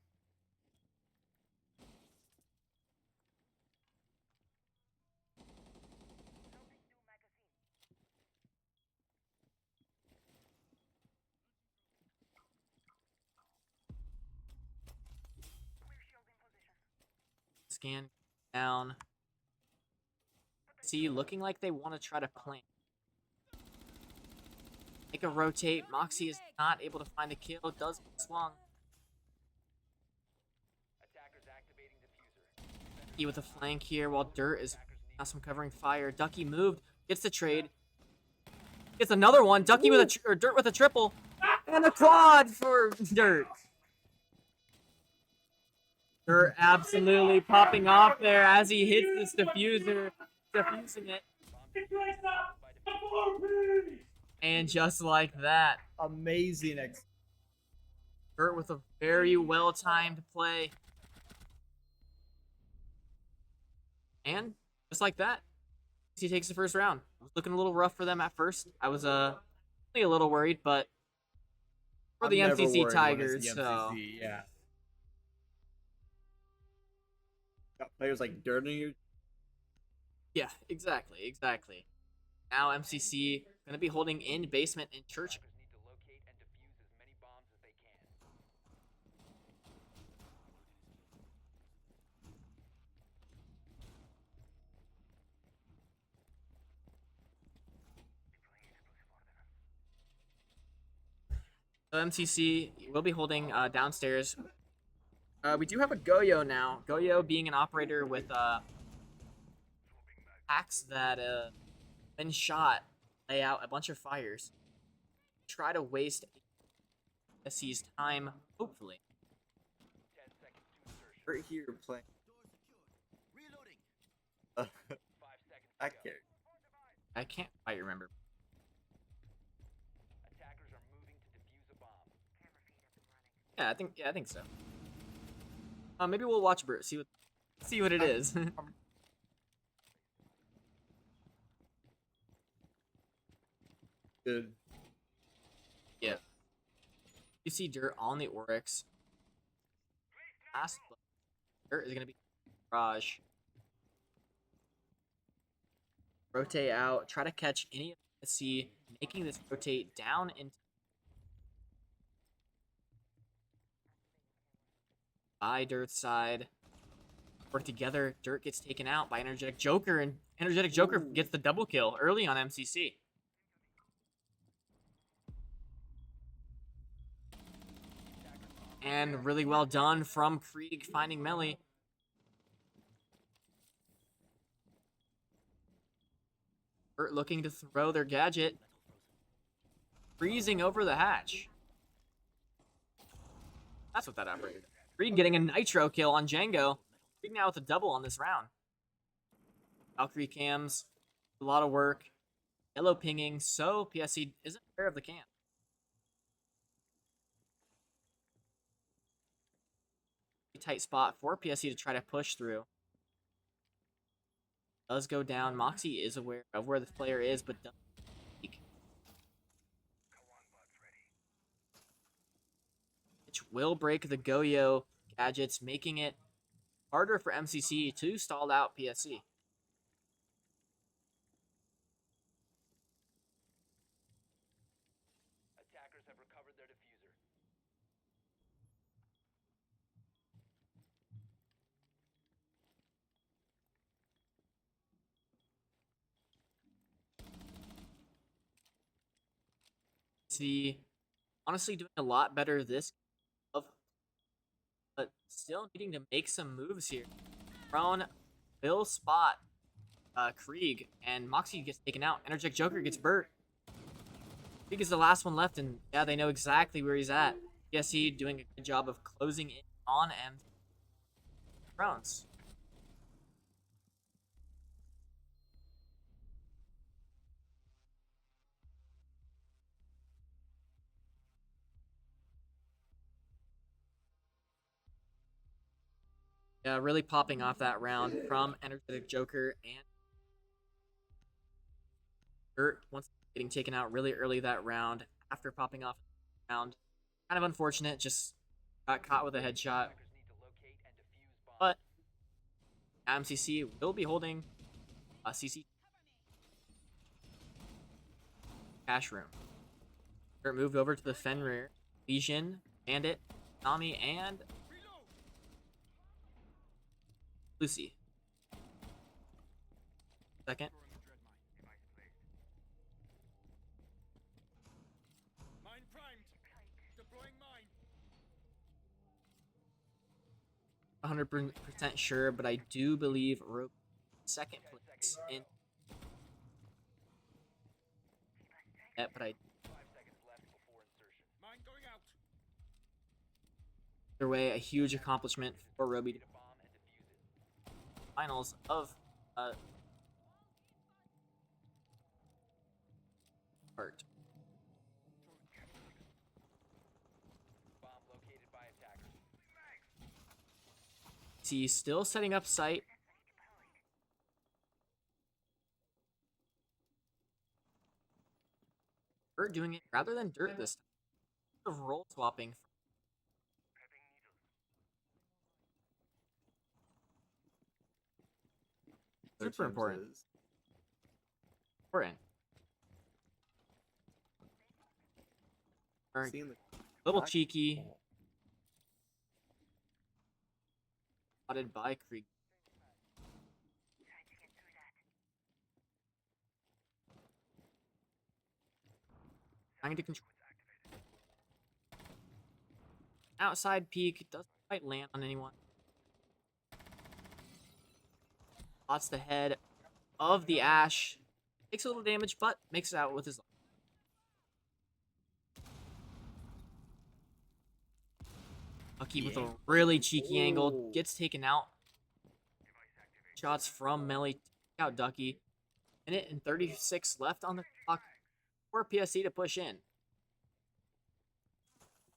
Scan down. See, looking like they want to try to plant. Make a rotate. Moxie is not able to find the kill. Does get swung. attackers activating diffuser. He with a flank here while Dirt is now some covering fire. Ducky moved. Gets the trade. Gets another one. Ducky with a Dirt with a triple. And a quad for Dirt. Dirt absolutely popping off there as he hits this diffuser, diffusing it. And just like that, Amazing Dirt with a very well-timed play. And just like that, he takes the first round. It was looking a little rough for them at first. I was a little worried, but for the MCC Tigers, so yeah. Got players like Dirt in your yeah, exactly. Now MCC gonna be holding in basement in church. Attackers need to locate and defuse as many bombs as they can. So MCC will be holding downstairs. We do have a Goyo now. Goyo being an operator with hacks that when shot lay out a bunch of fires. Try to waste SC's time, hopefully. 10 seconds to insertion. right here playing. 5 seconds to I go. care. I can't quite remember. Attackers are moving to defuse a bomb. Yeah, I think so. Maybe we'll watch Bert, see what it is. Good. Yeah. You see Dirt on the Oryx. Last Dirt is gonna be Raj. Rotate out, try to catch any of the SC, making this rotate down into by Dirt's side. Work together, Dirt gets taken out by Energetic Joker, and Energetic Joker gets the double kill early on MCC. And really well done from Krieg finding Melee. Dirt looking to throw their gadget. Freezing over the hatch. That's what that operated. Krieg getting a nitro kill on Django. Krieg now with a double on this round. Valkyrie cams, a lot of work. Yellow pinging, so PSC isn't aware of the cam. Tight spot for PSC to try to push through. Does go down. Moxie is aware of where this player is, but doesn't peek. Which will break the Goyo gadgets, making it harder for MCC to stall out PSC. Attackers have recovered their diffuser. See, honestly doing a lot better this of, but still needing to make some moves here. Prone will spot Krieg, and Moxie gets taken out. Energetic Joker gets Burt. Krieg is the last one left, and yeah, they know exactly where he's at. PSC doing a good job of closing in on M. Browns. Yeah, really popping off that round from Energetic Joker and Dirt once getting taken out really early that round after popping off the round. Kind of unfortunate, just got caught with a headshot. Attackers need to locate and defuse bombs. But MCC will be holding a CC cash room. Dirt moved over to the Fenrir, Legion, Bandit, Nami, and Lucy. Second. Mine primed. Deploying mine. 100% sure, but I do believe Rope second place in. Yeah, but I 5 seconds left before insertion. Mine going out. Either way, a huge accomplishment for Roby to Locate a bomb and defuse it. finals of Burt. Bomb located by attackers. See, still setting up site. Burt doing it rather than Dirt this time. Of role swapping. Super important. Important. Or Seeing the little clock. cheeky. Spotted by Krieg. Trying to control. Outside peek doesn't quite land on anyone. Spots the head of the Ash. Takes a little damage, but makes it out with his life. Lucky with a really cheeky angle. Gets taken out. Shots from Melly. Take out Ducky. Minute and 36 left on the clock for PSC to push in.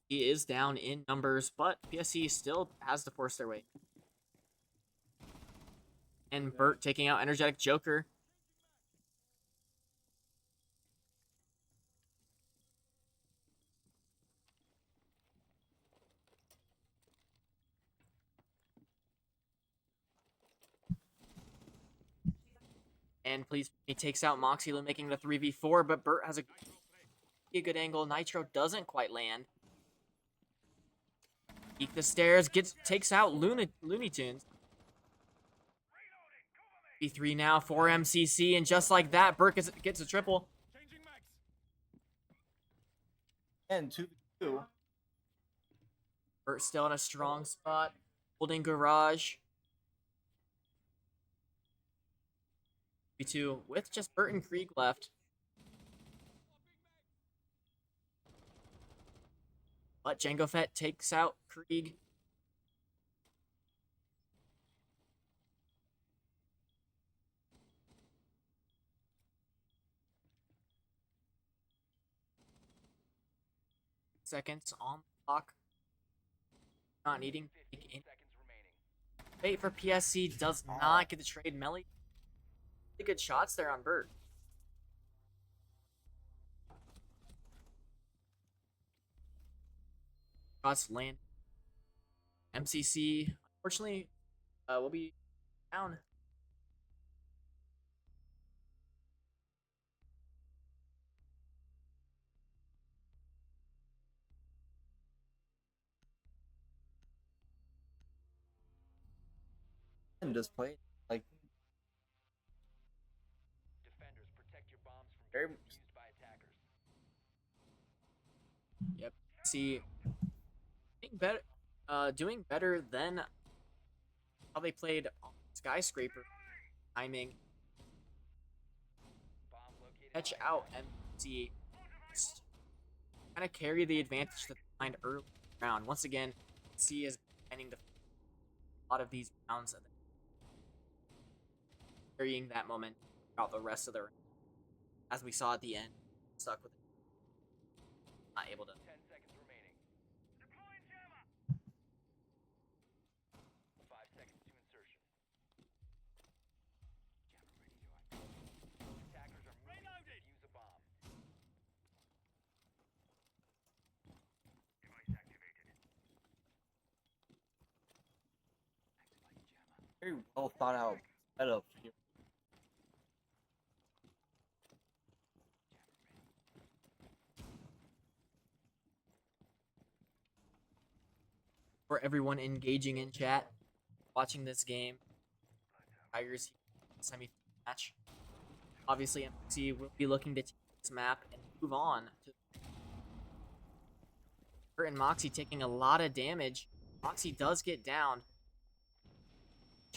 He is down in numbers, but PSC still has to force their way. And Burt taking out Energetic Joker. And please, he takes out Moxie, making it a 3v4, but Burt has a good angle. Nitro doesn't quite land. Peek the stairs, takes out Looney Tunes. B3 now for MCC, and just like that, Burt gets a triple. Changing max. And 2v2. Burt still in a strong spot, holding Garage. B2 with just Burt and Krieg left. But Jango Fett takes out Krieg. Seconds on the clock. Not needing to take 15 in. seconds remaining. Wait for PSC, does not get the trade. Melly. Pretty good shots there on Burt. Shots land. MCC, unfortunately, will be down. And just play like Defenders, protect your bombs from Very- being defused by attackers. Yep. See, doing better than how they played on Skyscraper. Timing, Bomb located catch by out, attackers. and see, kind of carry the advantage to find early round. Once again, C is ending a lot of these rounds and carrying that moment throughout the rest of the round. As we saw at the end, stuck with it. Not able to. 10 seconds remaining. 5 seconds to insertion. Attackers are moving to defuse a bomb. very well thought out setup here. For everyone engaging in chat, watching this game, Tigers semi match. Obviously, MPC will be looking to take this map and move on. Burt and Moxie taking a lot of damage. Moxie does get down.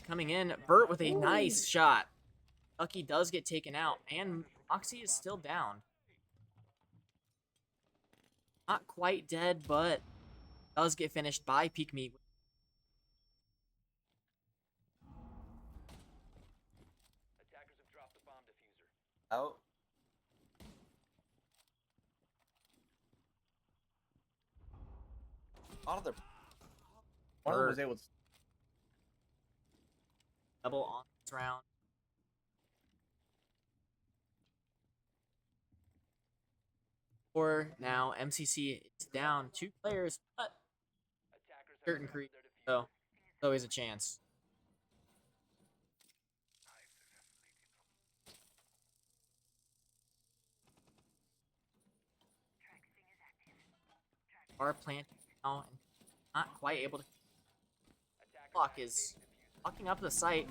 Coming in, Burt with a nice shot. Lucky does get taken out, and Moxie is still down. Not quite dead, but does get finished by Peak Meat. Attackers have dropped the bomb diffuser. Out. Out of the. One of them was able to. Double on this round. Or now MCC is down 2 players, but Attackers have certain recovered creep, their diffuser. so there's always a chance. Are planted now and not quite able to. Attackers Clock activating is diffuser. locking up the site.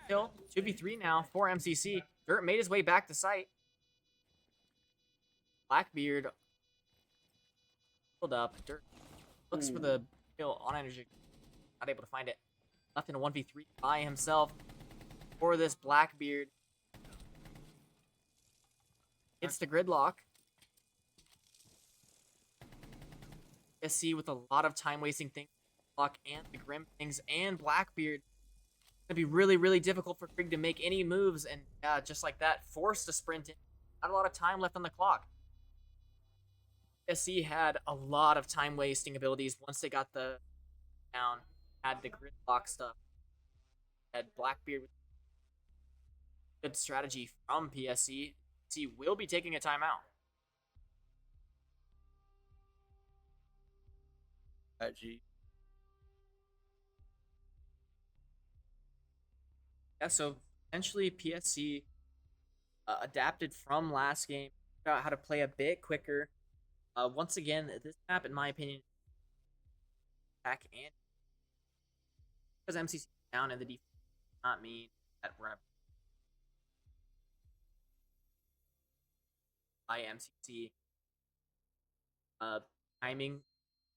Still 2v3 now for MCC. Dirt made his way back to site. Blackbeard pulled up. Dirt looks for the kill on energy. Not able to find it. Left in a 1v3 by himself for this Blackbeard. Hits the gridlock. SC with a lot of time wasting things. Block and the Grim things and Blackbeard. It's gonna be really, really difficult for Krieg to make any moves, and just like that, forced to sprint in. Not a lot of time left on the clock. SC had a lot of time wasting abilities once they got the down, had the gridlock stuff. Had Blackbeard with good strategy from PSC. PSC will be taking a timeout. G. Yeah, so essentially PSC adapted from last game, figured out how to play a bit quicker. Once again, this map, in my opinion, attack and because MCC down in the defense does not mean that we're by MCC timing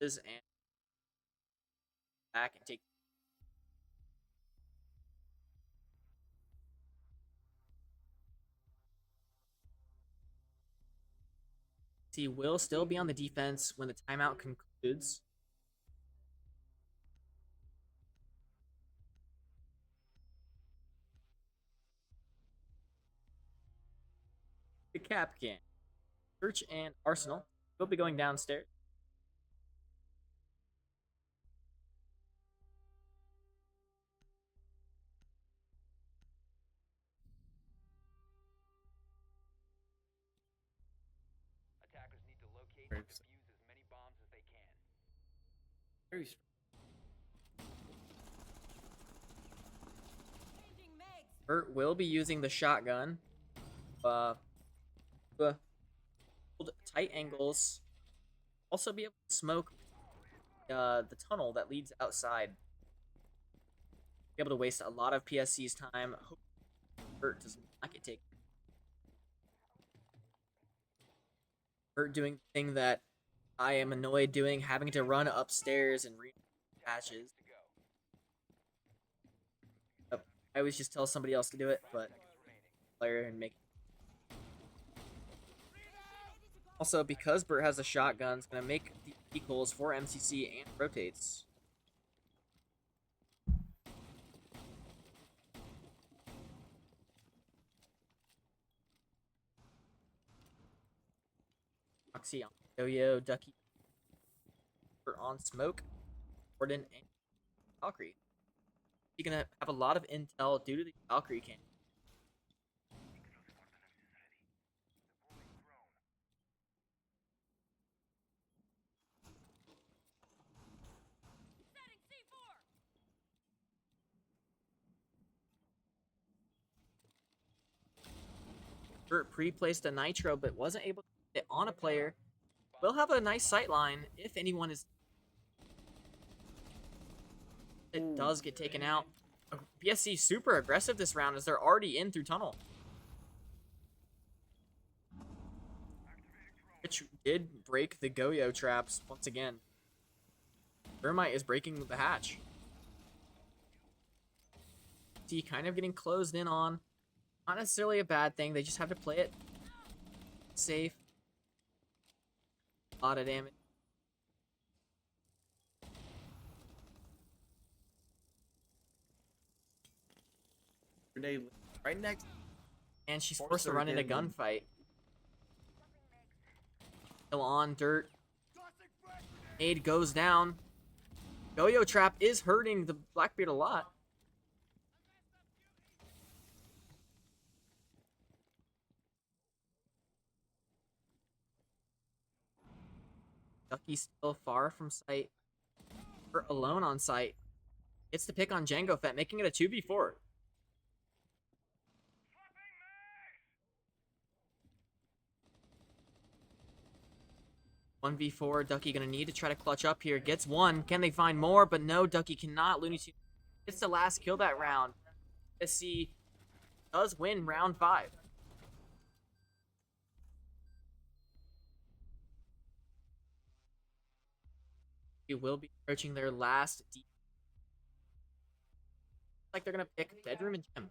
is and back and take. He will still be on the defense when the timeout concludes. The cap can. Church and Arsenal will be going downstairs. Attackers need to locate Very and defuse as many bombs as they can. Very. Changing mags. Burt will be using the shotgun. Hold tight angles. Also be able to smoke the tunnel that leads outside. Be able to waste a lot of PSC's time. Hope Burt does not get taken. Burt doing the thing that I am annoyed doing, having to run upstairs and read patches. To go. I always just tell somebody else to do it, but player and make. Also, because Burt has a shotgun, it's gonna make the equals for MCC and rotates. Roxy on Yo-Yo, Ducky. Burt on Smoke, Gordon, and Valkyrie. You're gonna have a lot of intel due to the Valkyrie cannon. Setting C4. Burt pre-placed a nitro, but wasn't able to get it on a player. Will have a nice sight line if anyone is. It does get taken out. PSC super aggressive this round as they're already in through tunnel. Which did break the Goyo traps once again. Thermite is breaking the hatch. See, kind of getting closed in on. Not necessarily a bad thing. They just have to play it safe. A lot of damage. grenade right next. And she's Force forced to her run in a again. gunfight. Still on dirt. Aid goes down. Yo-yo trap is hurting the Blackbeard a lot. Ducky's still far from sight. Hurt alone on sight. Gets the pick on Django Fett, making it a 2v4. One v4. Ducky gonna need to try to clutch up here. Gets one. Can they find more? But no, Ducky cannot. Looney Tunes gets the last kill that round. SC does win round 5. They will be approaching their last deep. Like they're gonna pick bedroom and gym.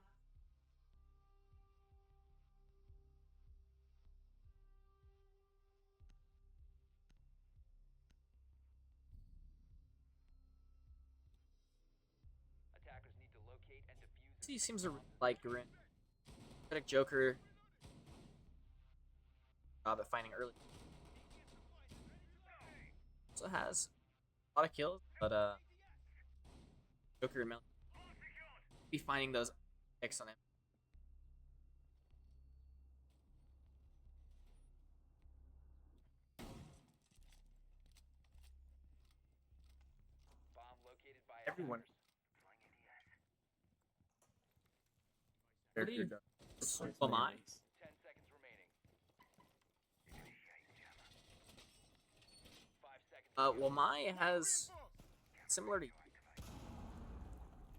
Attackers need to locate and defuse. He seems to like Grin. Got a Joker job at finding early. Also has a lot of kills, but Joker and be finding those picks on him. Bomb located by Everyone. attackers. What do you- Character done. Oh my. 10 seconds remaining. 5 seconds. Well, Mai has similar to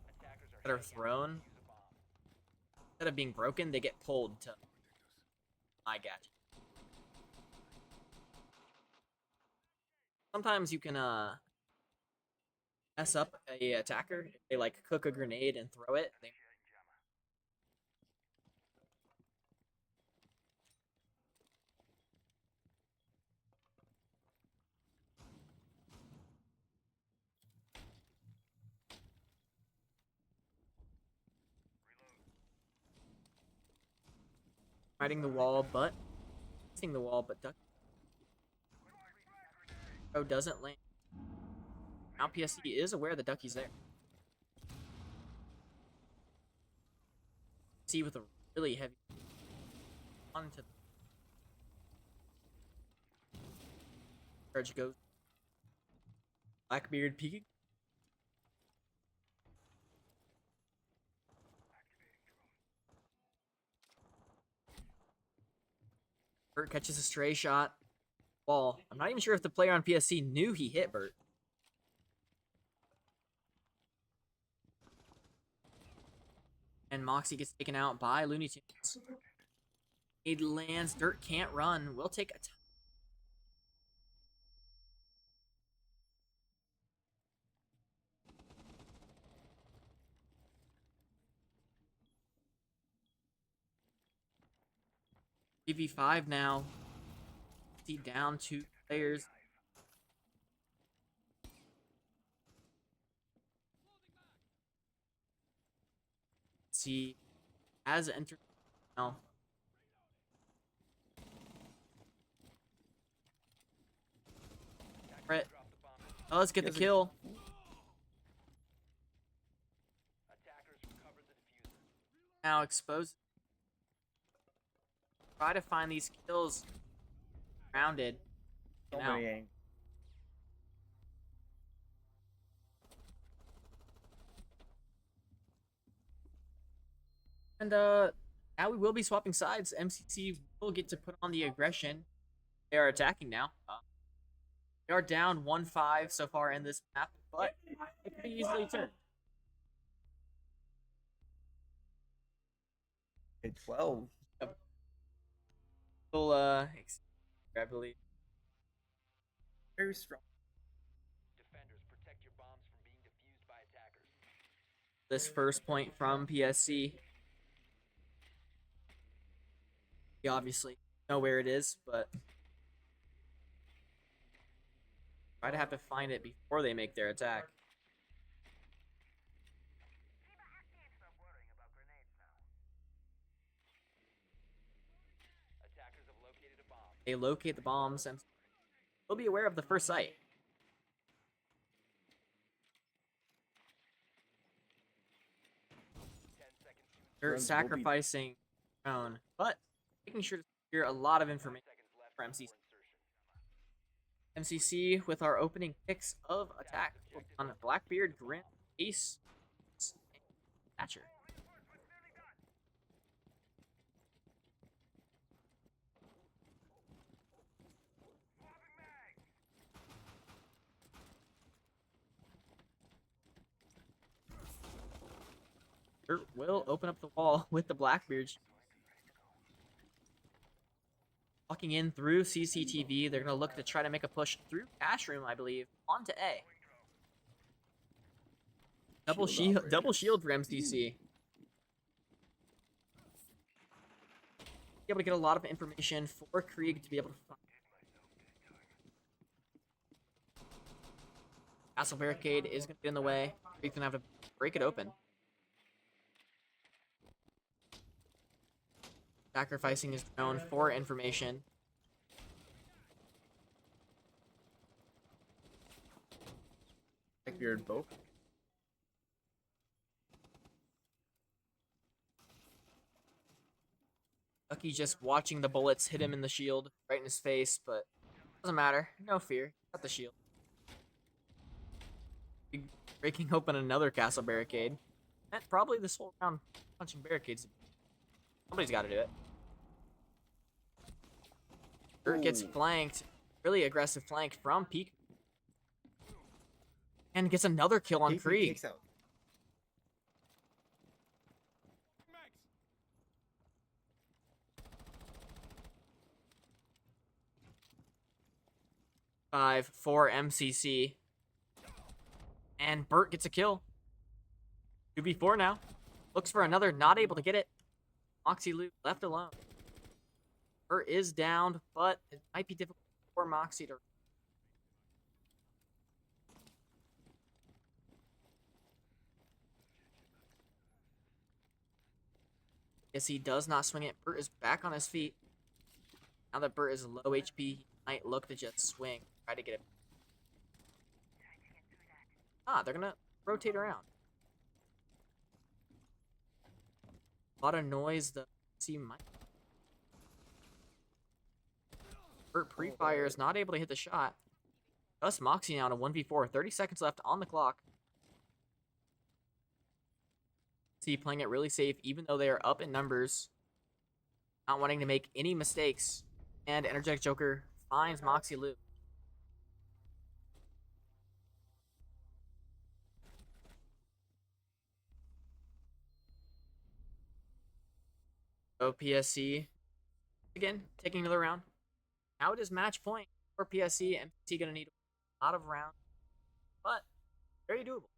Attackers that are heading out to thrown. defuse a bomb. Instead of being broken, they get pulled to my gadget. Sometimes you can mess up a attacker if they like cook a grenade and throw it. They fighting the wall, but missing the wall, but Duck doesn't land. Now PSD is aware that Ducky's there. See with a really heavy onto the charge goes. Blackbeard peeking. Bert catches a stray shot. Ball. I'm not even sure if the player on PSC knew he hit Bert. And Moxie gets taken out by Looney Tunes. It lands. Dirt can't run. We'll take a time. PV5 now. See down 2 players. See, has entered now. Brett Drop the bomb. does get the kill. Attackers recovered the diffuser. Now exposed. Try to find these kills. Rounded. So Now. many angles. And now we will be swapping sides. MCC will get to put on the aggression. They are attacking now. They are down 1-5 so far in this map, but it could easily turn. Okay, 12. We'll I believe. Very strong. Defenders, protect your bombs from being defused by attackers. This first point from PSC. We obviously know where it is, but try to have to find it before they make their attack. they locate the bombs and will be aware of the first site. 10 seconds to They're Drones will be- sacrificing their own, but making sure to secure a lot of information seconds left for before MCC. insertion. MCC with our opening picks of attack on Blackbeard, Grim, Ace, and Thatcher. Will open up the wall with the Blackbeards. Walking in through CCTV, they're going to look to try to make a push through Cash Room, I believe, onto A. Double shield for MCC. Be able to get a lot of information for Krieg to be able to find. Castle Barricade is going to get in the way. Krieg's going to have to break it open. Sacrificing his drone for information. Blackbeard both. Lucky just watching the bullets hit him in the shield, right in his face, but doesn't matter. No fear. Got the shield. Breaking open another castle barricade. And probably this whole round punching barricades. Somebody's got to do it. Burt gets flanked. Really aggressive flank from Peak. And gets another kill on He Krieg. kicks out. Max. 5 for MCC. And Burt gets a kill. 2v4 now. Looks for another, not able to get it. Moxie Loot left alone. Burt is downed, but it might be difficult for Moxie to... Yes, he does not swing it. Burt is back on his feet. Now that Burt is low HP, he might look to just swing. Try to get it. Ah, they're gonna rotate around. A lot of noise. The C might. Burt pre-fire is not able to hit the shot. Thus Moxie now to 1v4. 30 seconds left on the clock. See, playing it really safe, even though they are up in numbers. Not wanting to make any mistakes. And Energetic Joker finds Moxie Loop. So PSC, again, taking another round. Now it is match point for PSC. MPC going to need a lot of rounds, but very doable.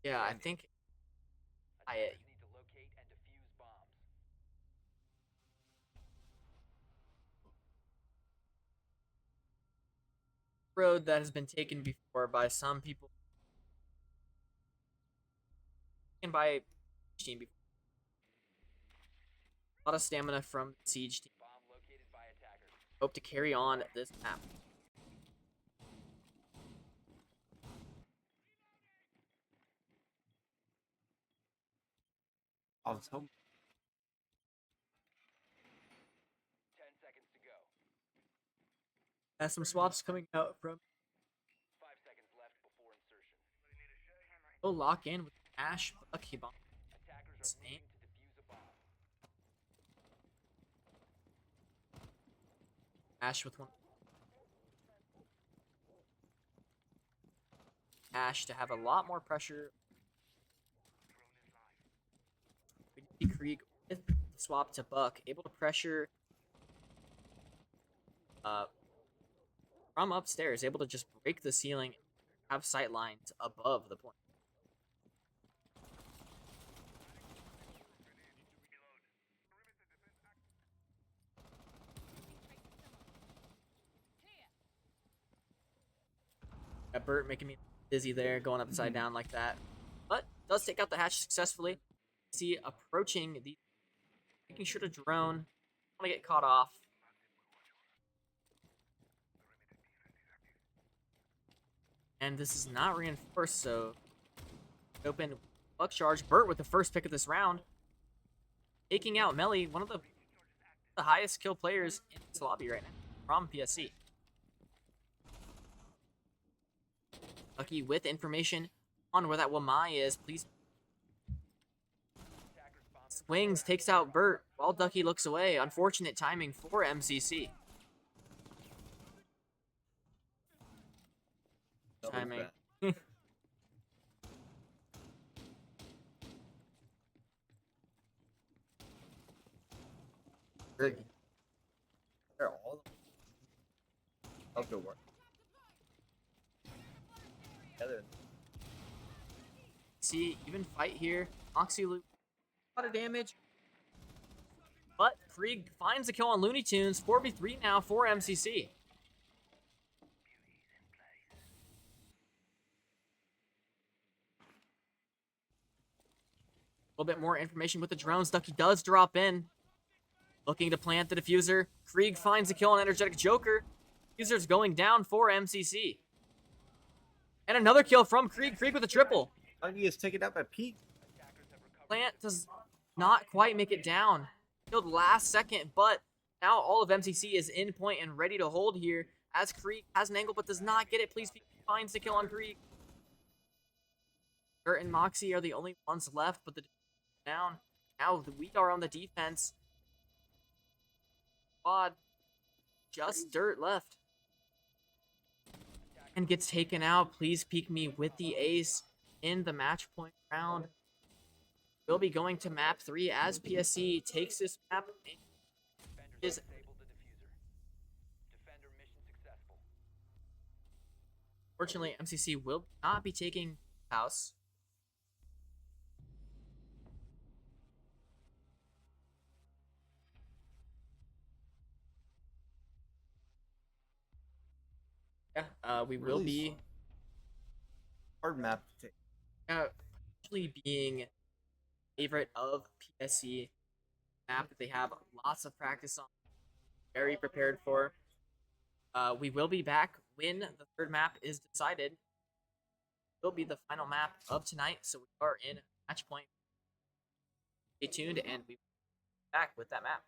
Yeah, I think Attackers need to locate and defuse bombs. road that has been taken before by some people and by team before. A lot of stamina from the siege team. Bomb located by attackers. Hope to carry on this map. I was hoping 10 seconds to go. Has some swaps coming out from 5 seconds left before insertion. will lock in with Ash Bucky bomb. Attackers are moving to defuse a bomb. Ash with one. Ash to have a lot more pressure. We see Krieg with the swap to Buck, able to pressure from upstairs, able to just break the ceiling, have sight lines above the point. Bert making me dizzy there, going upside down like that. But does take out the hatch successfully. See approaching the, making sure to drone. Want to get caught off. And this is not reinforced, so open luck charge. Bert with the first pick of this round, taking out Melly, one of the highest kill players in this lobby right now from PSC. Lucky with information on where that Wamai is, please. Swings, takes out Bert while Ducky looks away. Unfortunate timing for MCC. Timing. They're all of the work. Together. See, even fight here. Moxie Luke, a lot of damage. But Krieg finds a kill on Looney Tunes. 4v3 now for MCC. A little bit more information with the drones. Ducky does drop in. Looking to plant the diffuser. Krieg finds a kill on Energetic Joker. Diffuser's going down for MCC. And another kill from Krieg. Krieg with a triple. Ducky is taken out by Pete. Plant does not quite make it down. Killed last second, but now all of MCC is in point and ready to hold here as Krieg has an angle but does not get it. Please finds the kill on Krieg. Dirt and Moxie are the only ones left, but the down. Now we are on the defense. Squad. Just Dirt left. And gets taken out. Please peek me with the ace in the match point round. We'll be going to map 3 as PSC takes this map. Is fortunately, MCC will not be taking house. Yeah, we will Really be hard map to take. actually being favorite of PSC map that they have lots of practice on, very prepared for. We will be back when the third map is decided. It will be the final map of tonight, so we are in match point. Stay tuned, and we will be back with that map.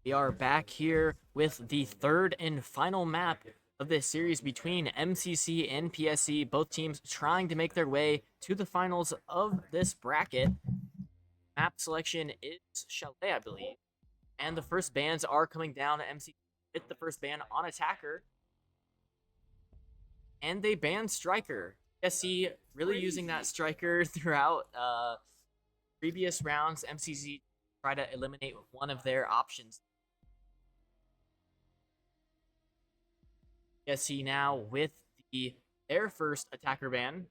We are back here with the third and final map of this series between MCC and PSC. Both teams trying to make their way to the finals of this bracket. Map selection is Chalet, I believe. And the first bans are coming down. MCC with the first ban on Attacker. And they banned Striker. PSC really using that Striker throughout previous rounds. MCC try to eliminate one of their options. PSC now with their first Attacker ban.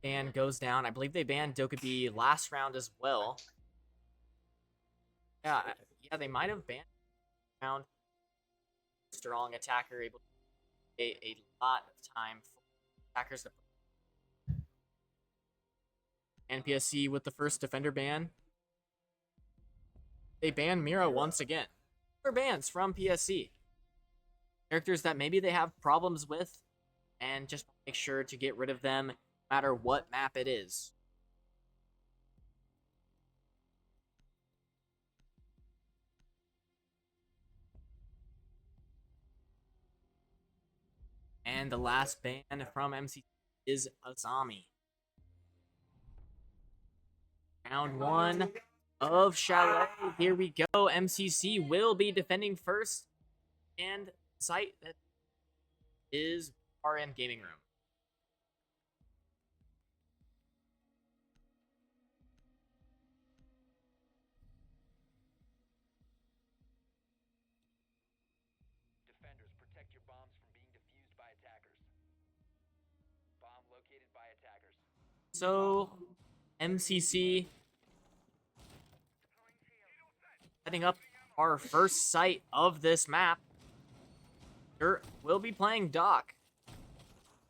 Ban goes down. I believe they banned Dokkaebi last round as well. Yeah, they might have banned round. Strong Attacker, able to take a lot of time for attackers to. And PSC with the first defender ban. They ban Mira once again. More bans from PSC. Characters that maybe they have problems with, and just make sure to get rid of them no matter what map it is. And the last ban from MCC is Azami. Round one of Chalet. Here we go. MCC will be defending first. And site that is RM Gaming Room. Defenders, protect your bombs from being defused by attackers. Bomb located by attackers. So, MCC setting up our first site of this map. We'll be playing Doc.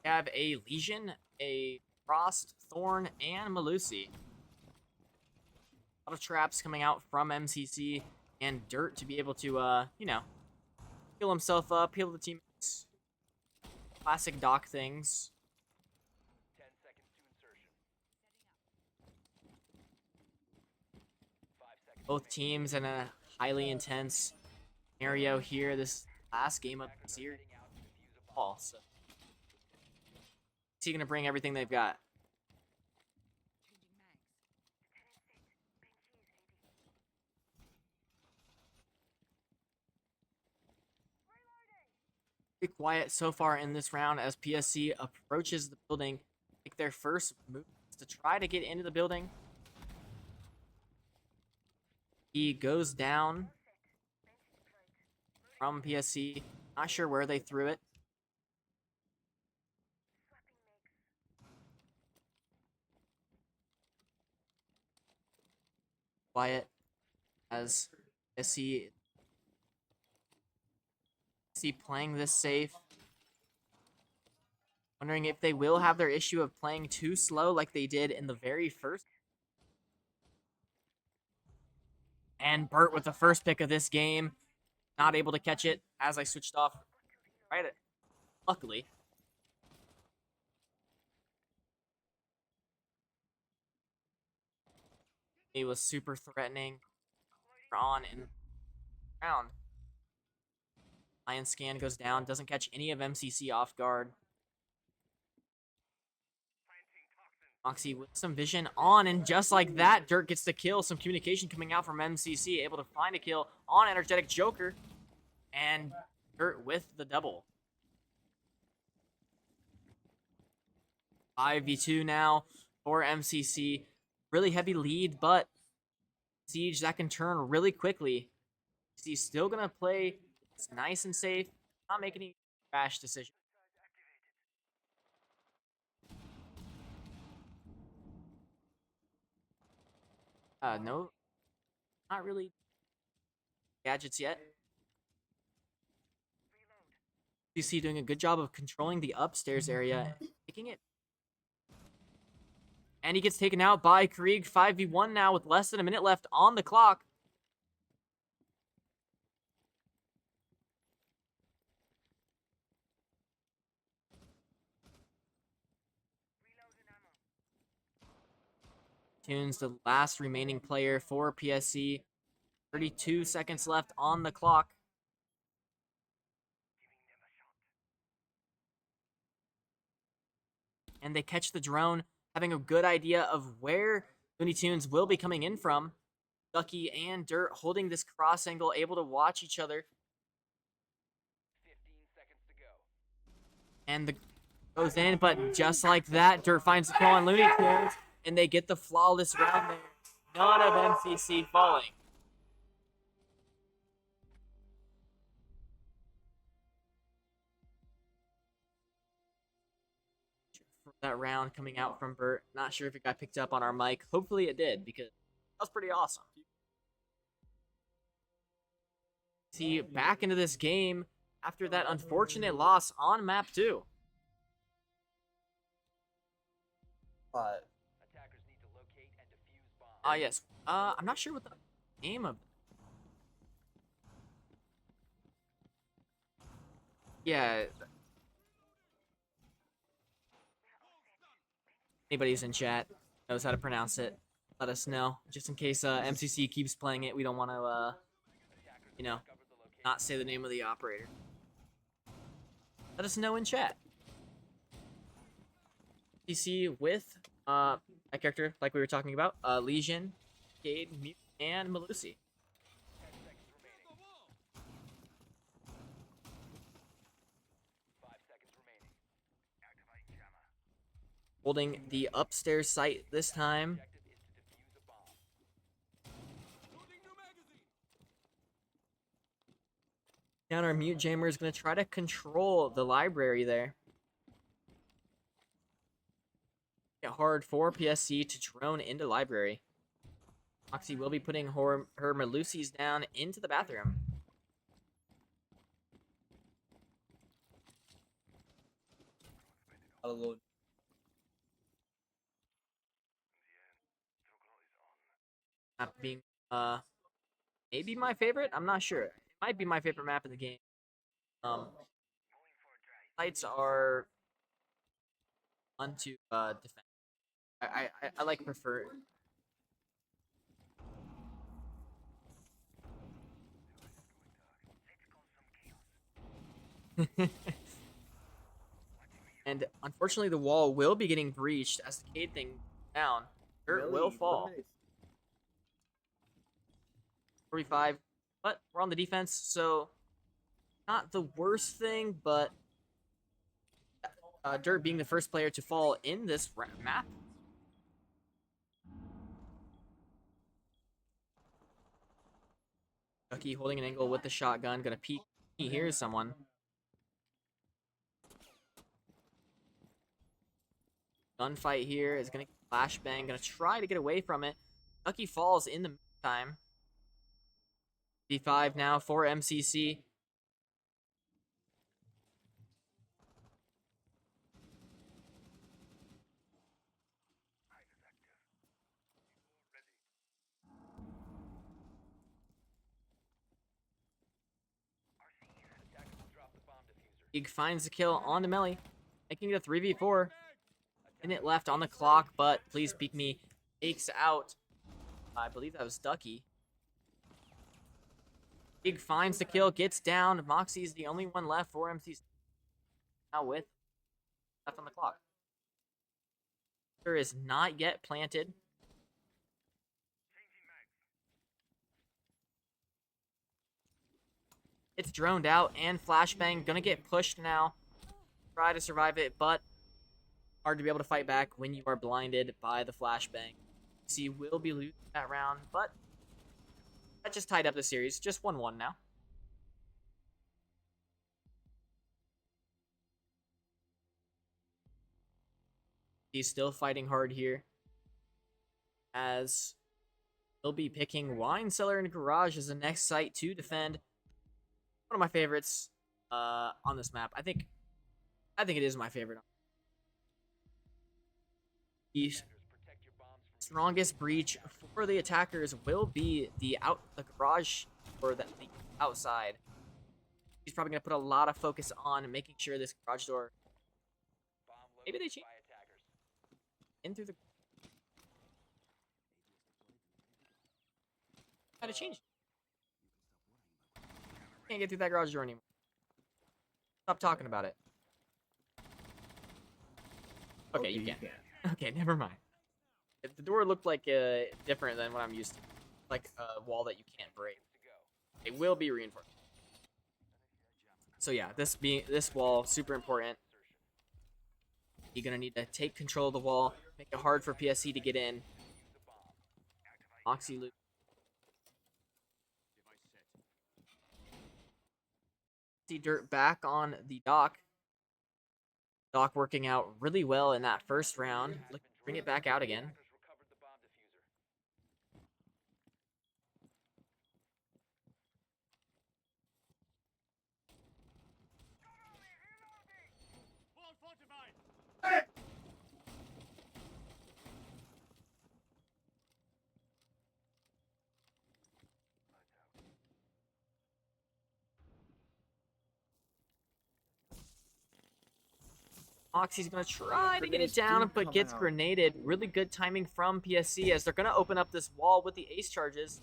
We have a Legion, a Frost, Thorn, and Malusi. A lot of traps coming out from MCC, and Dirt to be able to, heal himself up, heal the teammates. Classic Doc things. 10 seconds to insertion. 5 seconds. Both teams in a highly intense scenario here. This last game of the series. Heading out to defuse a bomb. So. Is he gonna bring everything they've got? Pretty quiet so far in this round as PSC approaches the building, take their first move to try to get into the building. He goes down from PSC. Not sure where they threw it. Quiet as PSC playing this safe. Wondering if they will have their issue of playing too slow like they did in the very first. And Burt with the first pick of this game. Not able to catch it as I switched off. Right, luckily. He was super threatening. On in round. Lion scan goes down. Doesn't catch any of MCC off guard. Moxie with some vision on, and just like that, Dirt gets the kill. Some communication coming out from MCC, able to find a kill on Energetic Joker, and Dirt with the double. 5v2 now for MCC. Really heavy lead, but Siege, that can turn really quickly. He's still going to play nice and safe, not make any rash decisions. No, not really gadgets yet. PC doing a good job of controlling the upstairs area, taking it. And he gets taken out by Krieg. 5v1 now with less than a minute left on the clock. Tunes, the last remaining player for PSC. 32 seconds left on the clock. And they catch the drone, having a good idea of where Looney Tunes will be coming in from. Ducky and Dirt holding this cross angle, able to watch each other. 15 seconds to go. And the goes in, but just like that, Dirt finds the kill on Looney Tunes, and they get the flawless round there. None of MCC falling. For that round coming out from Bert. Not sure if it got picked up on our mic. Hopefully it did, because that was pretty awesome. See, back into this game after that unfortunate loss on map 2. But Attackers need to locate and defuse bombs. Yes. I'm not sure what the name of. Yeah. Anybody's in chat knows how to pronounce it, let us know. Just in case MCC keeps playing it, we don't want to, you know, not say the name of the operator. Let us know in chat. MCC with a character like we were talking about, Legion, Cade, Mute, and Malusi. 10 seconds remaining. 5 seconds remaining. Holding the upstairs site this time. Objective is to defuse a bomb. Down our Mute Jammer is going to try to control the library there. Get hard for PSC to drone into library. Moxie will be putting her Malusi's down into the bathroom. a little. Map being maybe my favorite. I'm not sure. It might be my favorite map in the game. Sites are fun to defend. I like prefer. And unfortunately, the wall will be getting breached as the Cade thing down. Dirt will fall. 45, but we're on the defense, so not the worst thing, but Dirt being the first player to fall in this map. Ducky holding an angle with the shotgun, gonna peek. He hears someone. Gunfight here is gonna flashbang, gonna try to get away from it. Ducky falls in the meantime. D5 now for MCC. Attackers will drop the bomb diffuser. Ig finds the kill on the melee, making it a 3v4. Minute left on the clock, but please peek me. Takes out, I believe that was Ducky. Ig finds the kill, gets down. Moxie's the only one left for MCC. Now with left on the clock. There is not yet planted. It's droned out and flashbang. Gonna get pushed now. Try to survive it, but hard to be able to fight back when you are blinded by the flashbang. See, will be losing that round, but that just tied up the series. Just 1-1 now. He's still fighting hard here, as he'll be picking Wine Cellar and Garage as the next site to defend. One of my favorites on this map. I think it is my favorite. The strongest breach for the attackers will be the garage, or the outside. He's probably gonna put a lot of focus on making sure this garage door. Bomb Maybe they located change by attackers. in through the. Had to change. Can't get through that garage door anymore. Stop talking about it. Okay, you can. Okay, never mind. If the door looked like different than what I'm used to, like a wall that you can't break, it will be reinforced. So yeah, this wall super important. You're gonna need to take control of the wall, make it hard for PSC to get in. Moxie loop. See Dirt back on the dock. Dock working out really well in that first round. Look, bring it back out again. Wall fortified. Moxie's gonna try to get it Grenades down, do but come gets out. grenaded. Really good timing from PSC as they're gonna open up this wall with the ace charges.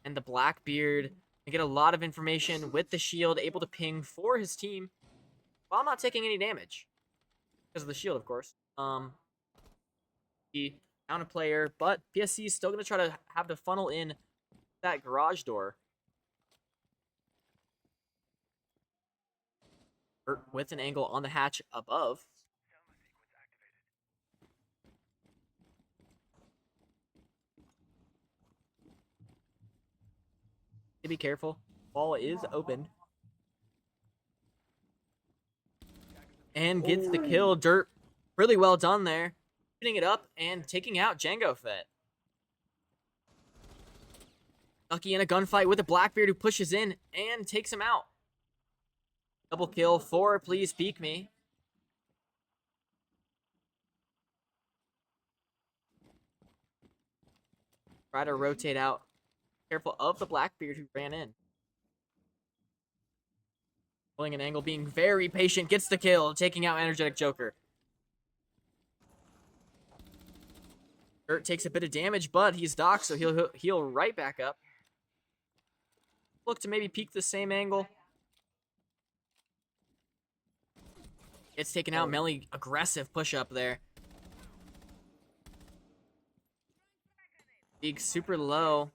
And the Blackbeard can get a lot of information with the shield, able to ping for his team while not taking any damage. Because of the shield, of course. He down a player, but PSC is still gonna try to have to funnel in that garage door. With an angle on the hatch above. To be careful. Ball is open. And gets the kill. Dirt really well done there. Putting it up and taking out Django Fett. Ducky in a gunfight with a Blackbeard who pushes in and takes him out. Double kill for Please Peek Me. Try to rotate out. Careful of the Blackbeard who ran in. Pulling an angle, being very patient, gets the kill, taking out Energetic Joker. Dirt takes a bit of damage, but he's docked, so he'll heal right back up. Look to maybe peek the same angle. It's taken out. Melly, aggressive push up there. Big super low.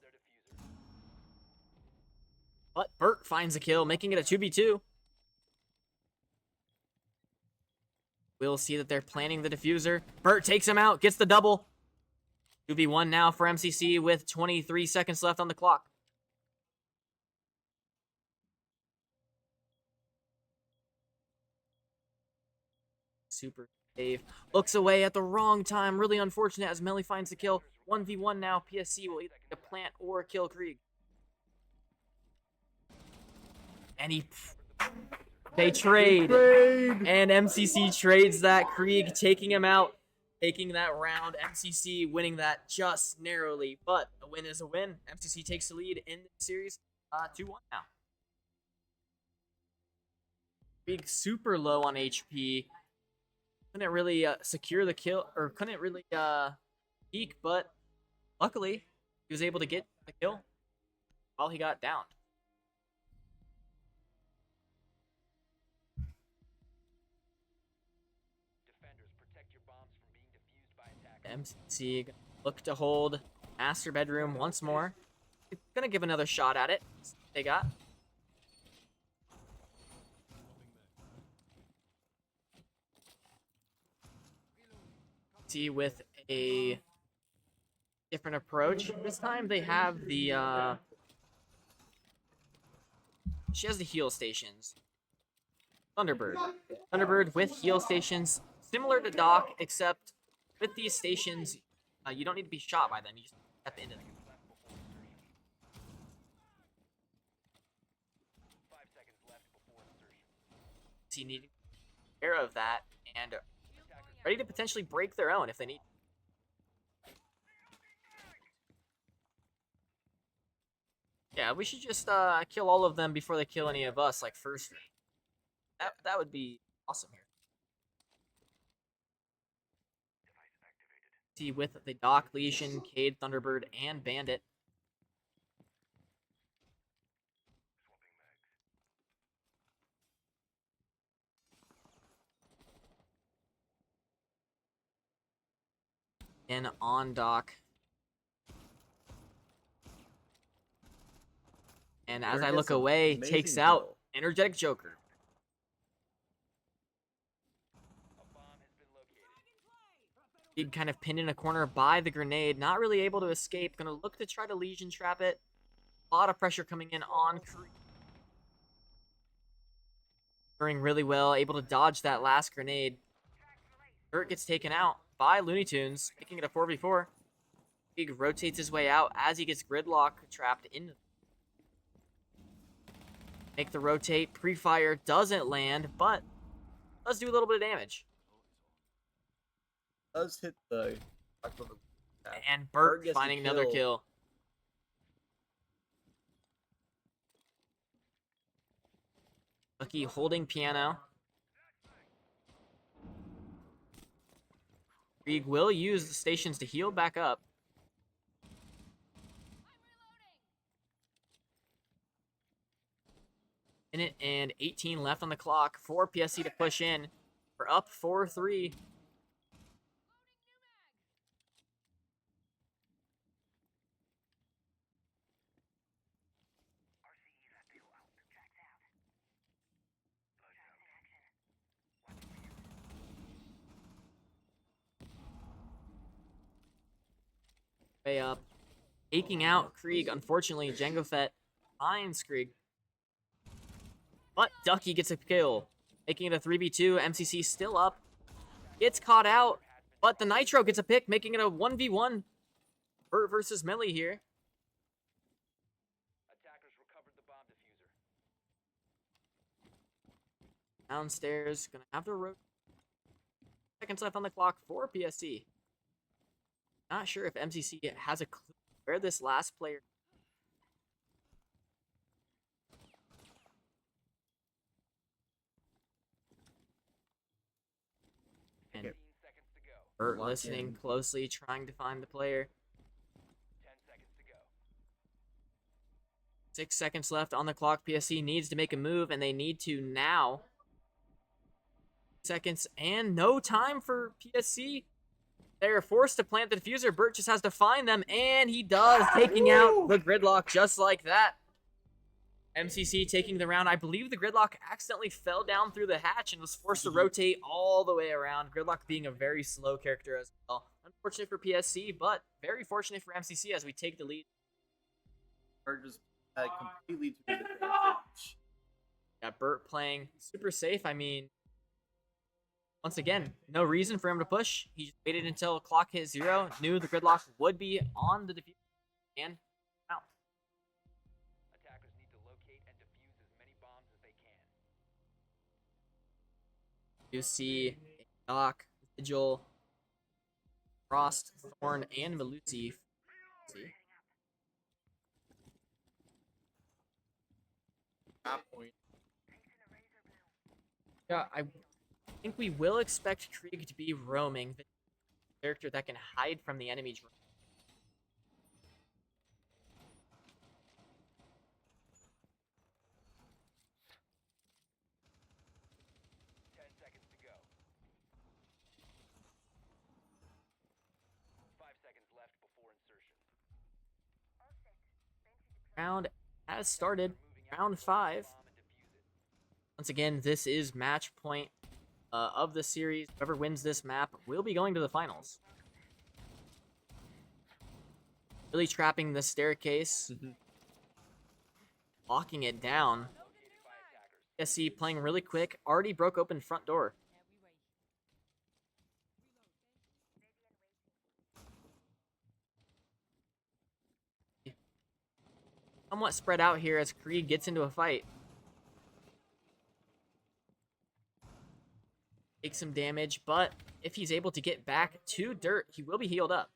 But Burt finds a kill, making it a 2v2. We'll see that they're planning the diffuser. Burt takes him out, gets the double. 2v1 now for MCC with 23 seconds left on the clock. Super save. Looks away at the wrong time. Really unfortunate as Melly finds the kill. 1v1 now. PSC will either get a plant or kill Krieg. And they trade. And MCC trades that. Krieg taking him out. Taking that round. MCC winning that just narrowly. But a win is a win. MCC takes the lead in the series. 2-1 now. Krieg super low on HP. Couldn't really secure the kill, or couldn't really peek, but luckily he was able to get the kill while he got downed. Defenders, protect your bombs from being defused by attackers. MCC look to hold Master Bedroom once more. Gonna give another shot at it. They got. With a different approach. This time they have the she has the heal stations. Thunderbird. Thunderbird with heal stations, similar to Doc, except with these stations, you don't need to be shot by them. You just step into them. 5 seconds left before insertion. So you need to take care of that and ready to potentially break their own if they need. Yeah, we should just kill all of them before they kill any of us, like first. That would be awesome here. See with the Doc, Legion, Cade, Thunderbird, and Bandit. And on Doc. And as I look away, takes out Energetic Joker. Big kind of pinned in a corner by the grenade, not really able to escape. Gonna look to try to Legion trap it. A lot of pressure coming in on Krieg. Doing really well, able to dodge that last grenade. Burt gets taken out by Looney Tunes, making it a 4v4. Krieg rotates his way out as he gets gridlock trapped in. Make the rotate, pre-fire doesn't land, but does do a little bit of damage. Does hit the And Burt gets the finding another kill. Lucky holding piano. Krieg will use the stations to heal back up. Minute and 18 left on the clock for PSC to push in. We're up 4-3. Way up. Taking out Krieg. Unfortunately, Jango Fett finds Krieg. But Ducky gets a kill. Making it a 3v2. MCC still up. Gets caught out. But the Nitro gets a pick, making it a 1v1. Burt versus Millie here. Attackers recovered the bomb diffuser. Downstairs. Gonna have to rotate. Seconds left on the clock for PSC. Not sure if MCC has a clue where this last player. And 15 seconds to go. Burt Lock listening in. closely, trying to find the player. 10 seconds to go. 6 seconds left on the clock. PSC needs to make a move, and they need to now. Seconds and no time for PSC. They're forced to plant the diffuser. Burt just has to find them, and he does, taking out the gridlock just like that. MCC taking the round. I believe the gridlock accidentally fell down through the hatch and was forced to rotate all the way around. Gridlock being a very slow character as well. Unfortunate for PSC, but very fortunate for MCC as we take the lead. Or just completely to the advantage. Got Burt playing super safe. I mean, once again, no reason for him to push. He just waited until clock hit 0, knew the gridlock would be on the diffuser, and out. Attackers need to locate and defuse as many bombs as they can. You see Doc, Vigil, Frost, Thorn, and Melusi. See? That point. Yeah, I think we will expect Krieg to be roaming, the character that can hide from the enemy drone. Round has started. Round 5. Once again, this is match point of the series. Whoever wins this map will be going to the finals. Really trapping the staircase. Locking it down. SC playing really quick. Already broke open front door. Somewhat spread out here as Krieg gets into a fight. Takes some damage, but if he's able to get back to dirt, he will be healed up.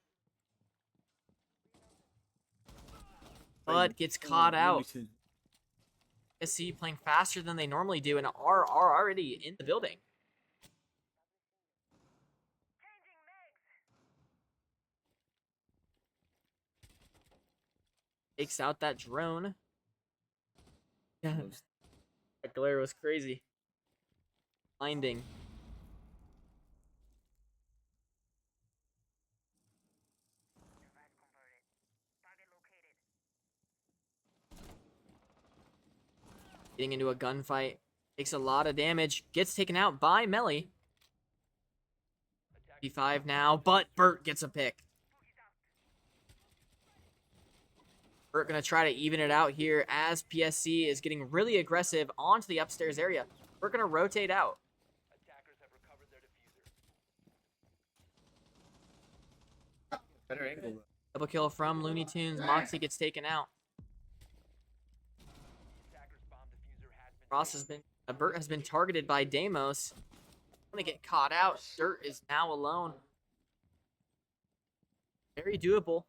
But gets caught out. SC playing faster than they normally do and are already in the building. Takes out that drone. Yeah, that glare was crazy. Blinding. Device converted. Target located. Getting into a gunfight. Takes a lot of damage. Gets taken out by Melly. P5 now, but Burt gets a pick. Burt gonna try to even it out here as PSC is getting really aggressive onto the upstairs area. We're gonna rotate out. Attackers have recovered their diffuser. Better angle. Double kill from Looney Tunes. Moxie gets taken out. Attackers bomb diffuser has been Ross has been, Burt has been targeted by Deimos. Gonna get caught out. Dirt is now alone. Very doable.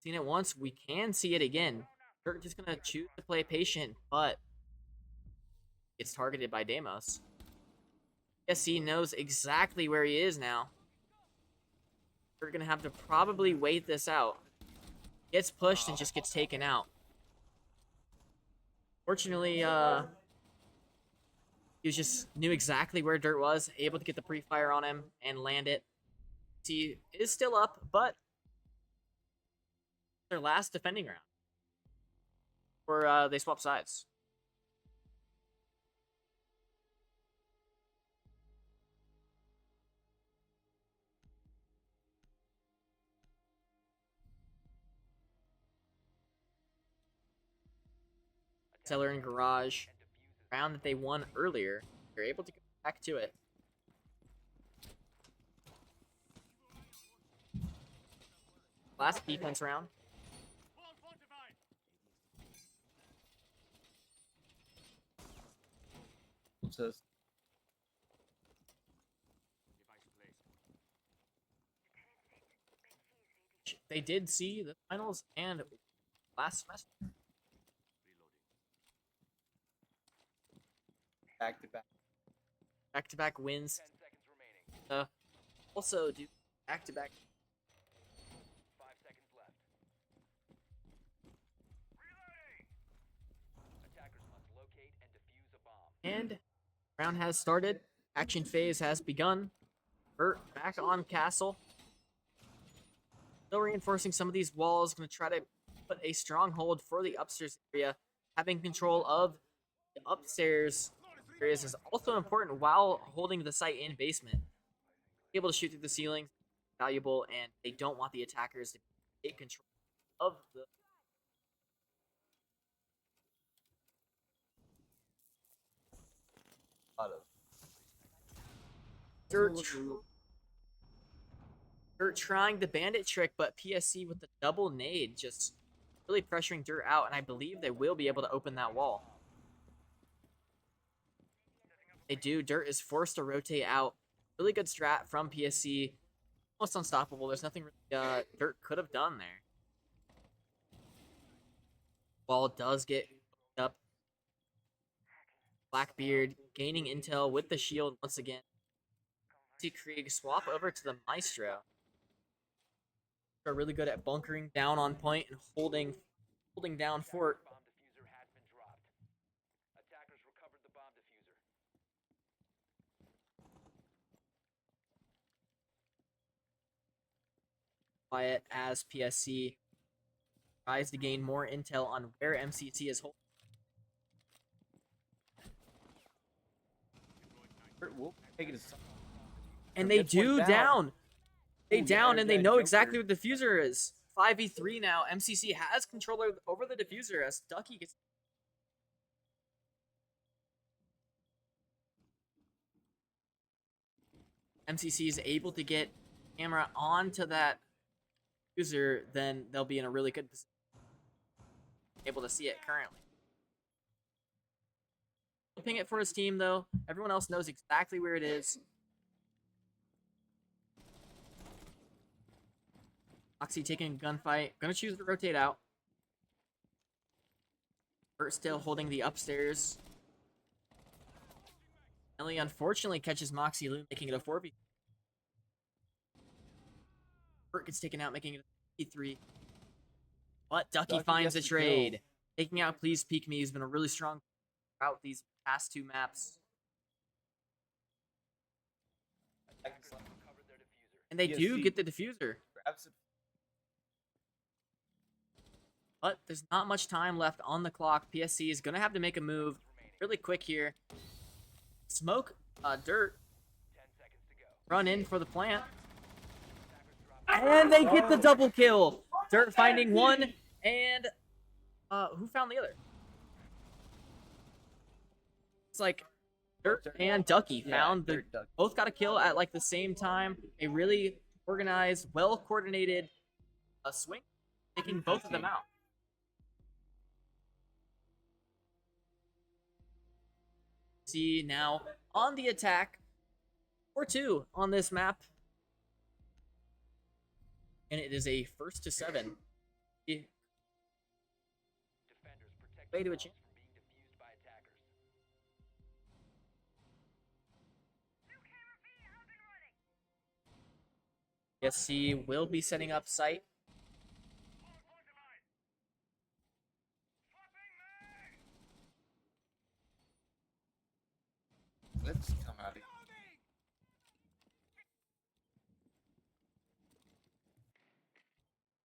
Seen it once, we can see it again. Dirt just gonna choose to play patient, but gets targeted by Deimos. Yes, he knows exactly where he is now. We're gonna have to probably wait this out. Gets pushed and just gets taken out. Fortunately, he just knew exactly where Dirt was, able to get the pre-fire on him and land it. He is still up, but their last defending round. Or they swap sides. Cellar and Garage. Round that they won earlier. They're able to go back to it. Last defense round. Wall fortified. Just They did see the finals and last semester. back to back. Back-to-back wins. 10 seconds remaining. Also do back-to-back. 5 seconds left. Reloading. Attackers must locate and defuse a bomb. And round has started. Action phase has begun. Burt back on castle. Still reinforcing some of these walls. Going to try to put a stronghold for the upstairs area. Having control of the upstairs areas is also important while holding the site in basement. Able to shoot through the ceiling, valuable, and they don't want the attackers to take control of the. Dirt trying the bandit trick, but PSC with the double nade just really pressuring Dirt out, and I believe they will be able to open that wall. They do. Dirt is forced to rotate out. Really good strat from PSC. Almost unstoppable. There's nothing really Dirt could have done there. Wall does get up. Blackbeard gaining intel with the shield once again. See Krieg swap over to the Maestro. Are really good at bunkering down on point and holding down fort. Bomb diffuser has been dropped. Attackers recovered the bomb diffuser. Quiet as PSC tries to gain more intel on where MCC is holding. And they do down. They down and they know exactly what the diffuser is. 5v3 now. MCC has control over the diffuser as Ducky gets. MCC is able to get camera onto that diffuser, then they'll be in a really good position. Able to see it currently. Ping it for his team though. Everyone else knows exactly where it is. Oxy taking a gunfight. Gonna choose to rotate out. Burt still holding the upstairs. Ellie unfortunately catches Moxie Loon, making it a 4v. Burt gets taken out, making it 3. But Ducky Ducky finds the gets the kill. trade. Taking out Please Peek Me has been a really strong throughout these past 2 maps. Attackers have recovered their diffuser. And they do PSC. get the diffuser. Grabs it. But there's not much time left on the clock. PSC is going to have to make a move really quick here. Smoke, Dirt, 10 seconds to go. run in for the plant. Attackers drop And they get the double kill. Dirt finding one, and who found the other? It's like Dirt and Ducky found the Duck. both got a kill at like the same time. A really organized, well coordinated swing, taking both of them out. See now on the attack, 4-2 on this map. And it is a 1st to 7. Defenders protect Way to a bombs chance. from being defused by attackers. PSC will be setting up site. Let's come out of here.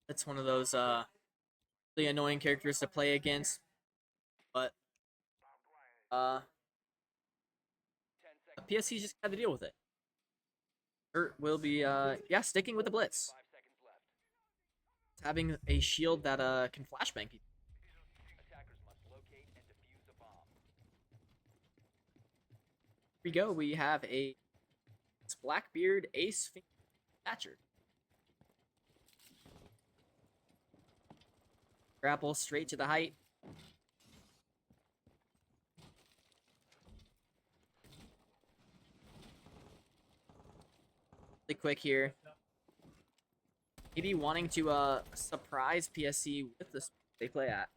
That's one of those really annoying characters to play against. But 10 seconds. PSC just had to deal with it. Dirt will be sticking with the blitz. 5 seconds left. Having a shield that can flashbang people. Attackers must locate and defuse a bomb. Here we go. We have a Blackbeard Ace Thatcher. Grapple straight to the height. Really quick here. Maybe wanting to surprise PSC with the they play at.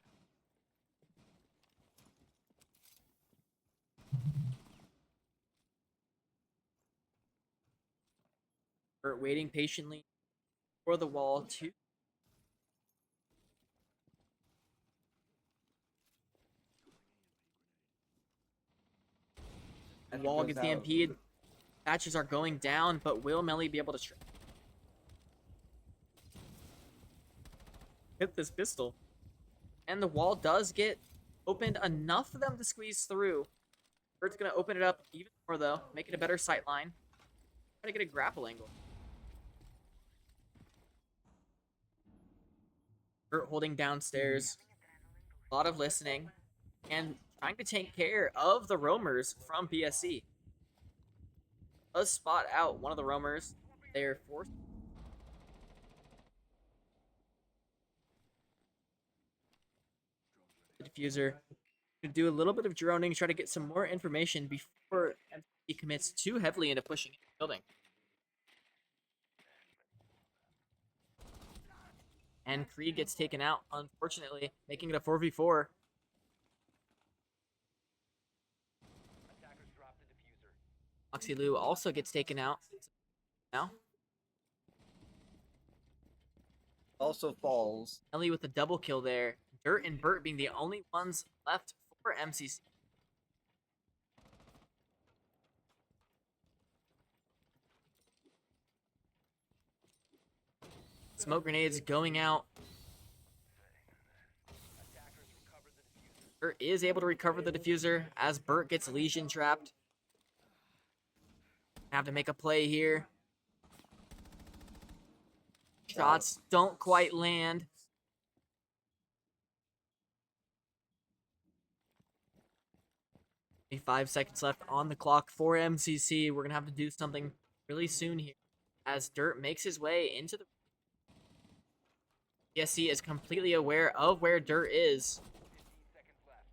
We're waiting patiently for the wall to the wall goes gets out. DMP'd. Patches are going down, but will Melly be able to hit this pistol? And the wall does get opened enough for them to squeeze through. Bert's gonna open it up even more though, make it a better sight line. Try to get a grapple angle. Bert holding downstairs. A lot of listening. And trying to take care of the roamers from PSC. Does spot out one of the roamers. They are forced. The diffuser. Gonna do a little bit of droning, try to get some more information before he commits too heavily into pushing into the building. And Creed gets taken out, unfortunately, making it a 4v4. Attackers drop the diffuser. Oxy Lou also gets taken out. Now, Also falls. Ellie with the double kill there. Dirt and Burt being the only ones left for MCC. Smoke grenades going out. Attackers recovered the diffuser. Burt is able to recover the diffuser as Burt gets Legion trapped. Have to make a play here. Shots don't quite land. Only 5 seconds left on the clock for MCC. We're gonna have to do something really soon here as Dirt makes his way into the. PSC is completely aware of where Dirt is. 15 seconds left.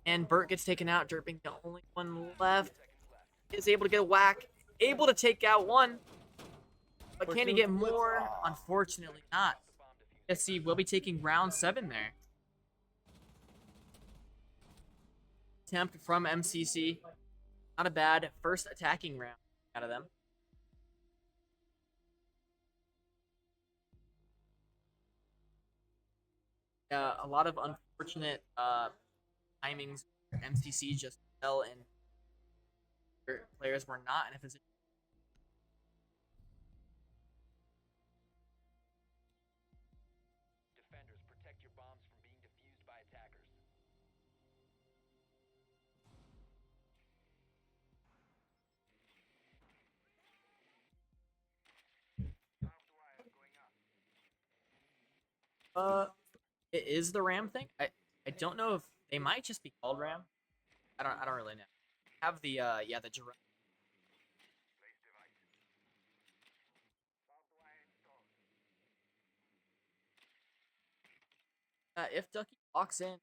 And Burt gets taken out. Dirt being the only one left. 10 seconds left. Is able to get a whack. Able to take out one. But can he Pushing get with the blitz. more? Unfortunately not. The bomb diffuser. PSC will be taking round 7 there. Attempt from MCC. Not a bad first attacking round out of them. A lot of unfortunate timings. MCC just fell and their players were not in a position. Defenders, protect your bombs from being defused by attackers. It is the Ram thing. I don't know if they might just be called Ram. I don't really know. Have the yeah, the giraffe. If Ducky walks in, 10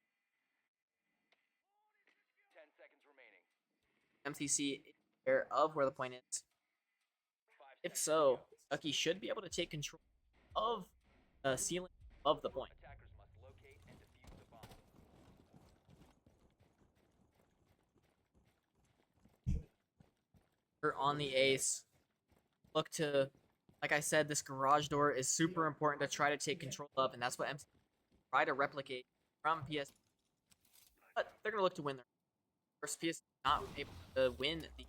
seconds remaining. MCC is aware of where the point is. 5 If seconds so, to go. Ducky should be able to take control of the ceiling of the point. Attackers must locate and defuse the bomb. We're on the ace. Look to, like I said, this garage door is super important to try to take control of, and that's what MCC try to replicate from PS. But they're gonna look to win their first. PS not able to win the.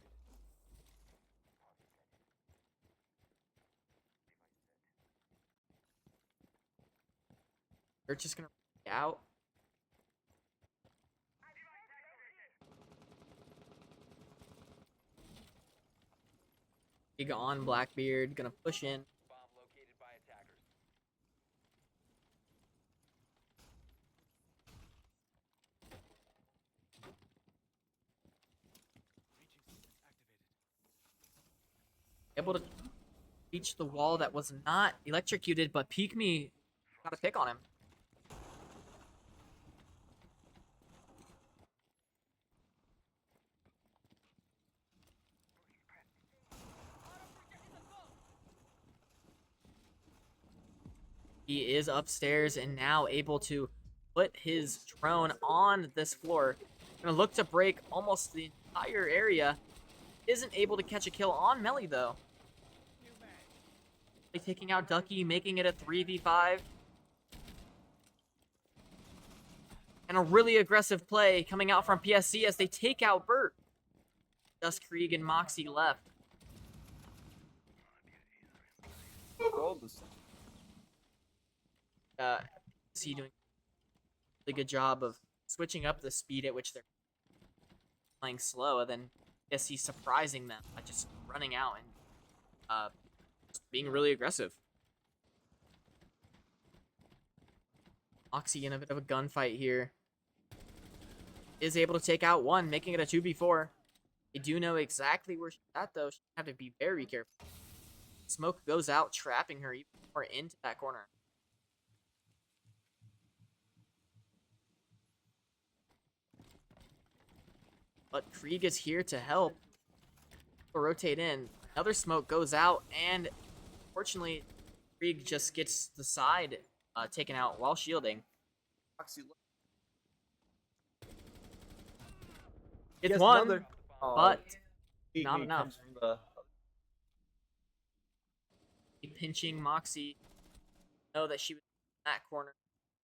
They're just gonna out. Big on Blackbeard, gonna push in. Bomb located by attackers. Able to reach the wall that was not electrocuted, but Peek Me got a pick on him. He is upstairs and now able to put his drone on this floor. Gonna look to break almost the entire area. Isn't able to catch a kill on Melly though. Taking out Ducky, making it a 3v5. And a really aggressive play coming out from PSC as they take out Burt. Just Krieg and Moxie left. Roll this. PSC doing a really good job of switching up the speed at which they're playing slow, and then PSC surprising them by just running out and being really aggressive. Moxie in a bit of a gunfight here. Is able to take out one, making it a 2v4. They do know exactly where she's at, though. She have to be very careful. Smoke goes out, trapping her even more into that corner. But Krieg is here to help. We'll rotate in. Another smoke goes out, and unfortunately, Krieg just gets the side taken out while shielding. Foxy, It's Yes, one, another. but He not enough. comes from the- Pinching Moxie. Know that she was in that corner.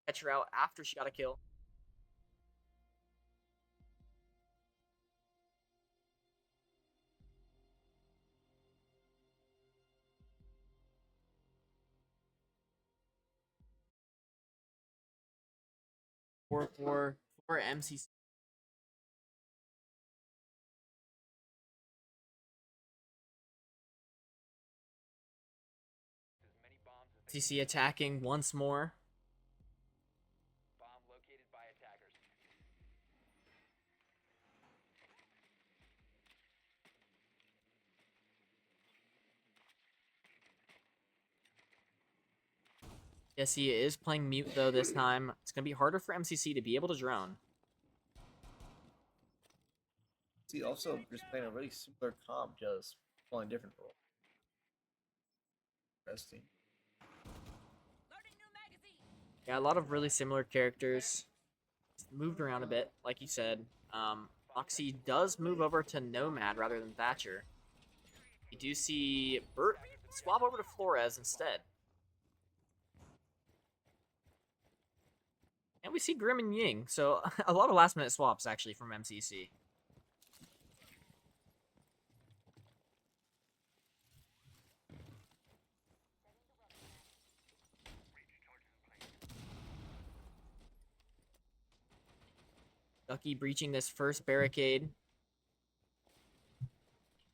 Catch her out after she got a kill. For MCC. As many bombs as they MCC attacking once more. bomb located by attackers. Yes, he is playing mute though this time. It's gonna be harder for MCC to be able to drone. See, also just playing a really similar comp, just playing different role. Interesting. Loading new magazine. Yeah, a lot of really similar characters. Moved around a bit, like you said. Moxie does move over to Nomad rather than Thatcher. You do see Burt swap over to Flores instead. And we see Grim and Ying, so a lot of last-minute swaps, actually, from MCC. Ducky breaching this first barricade.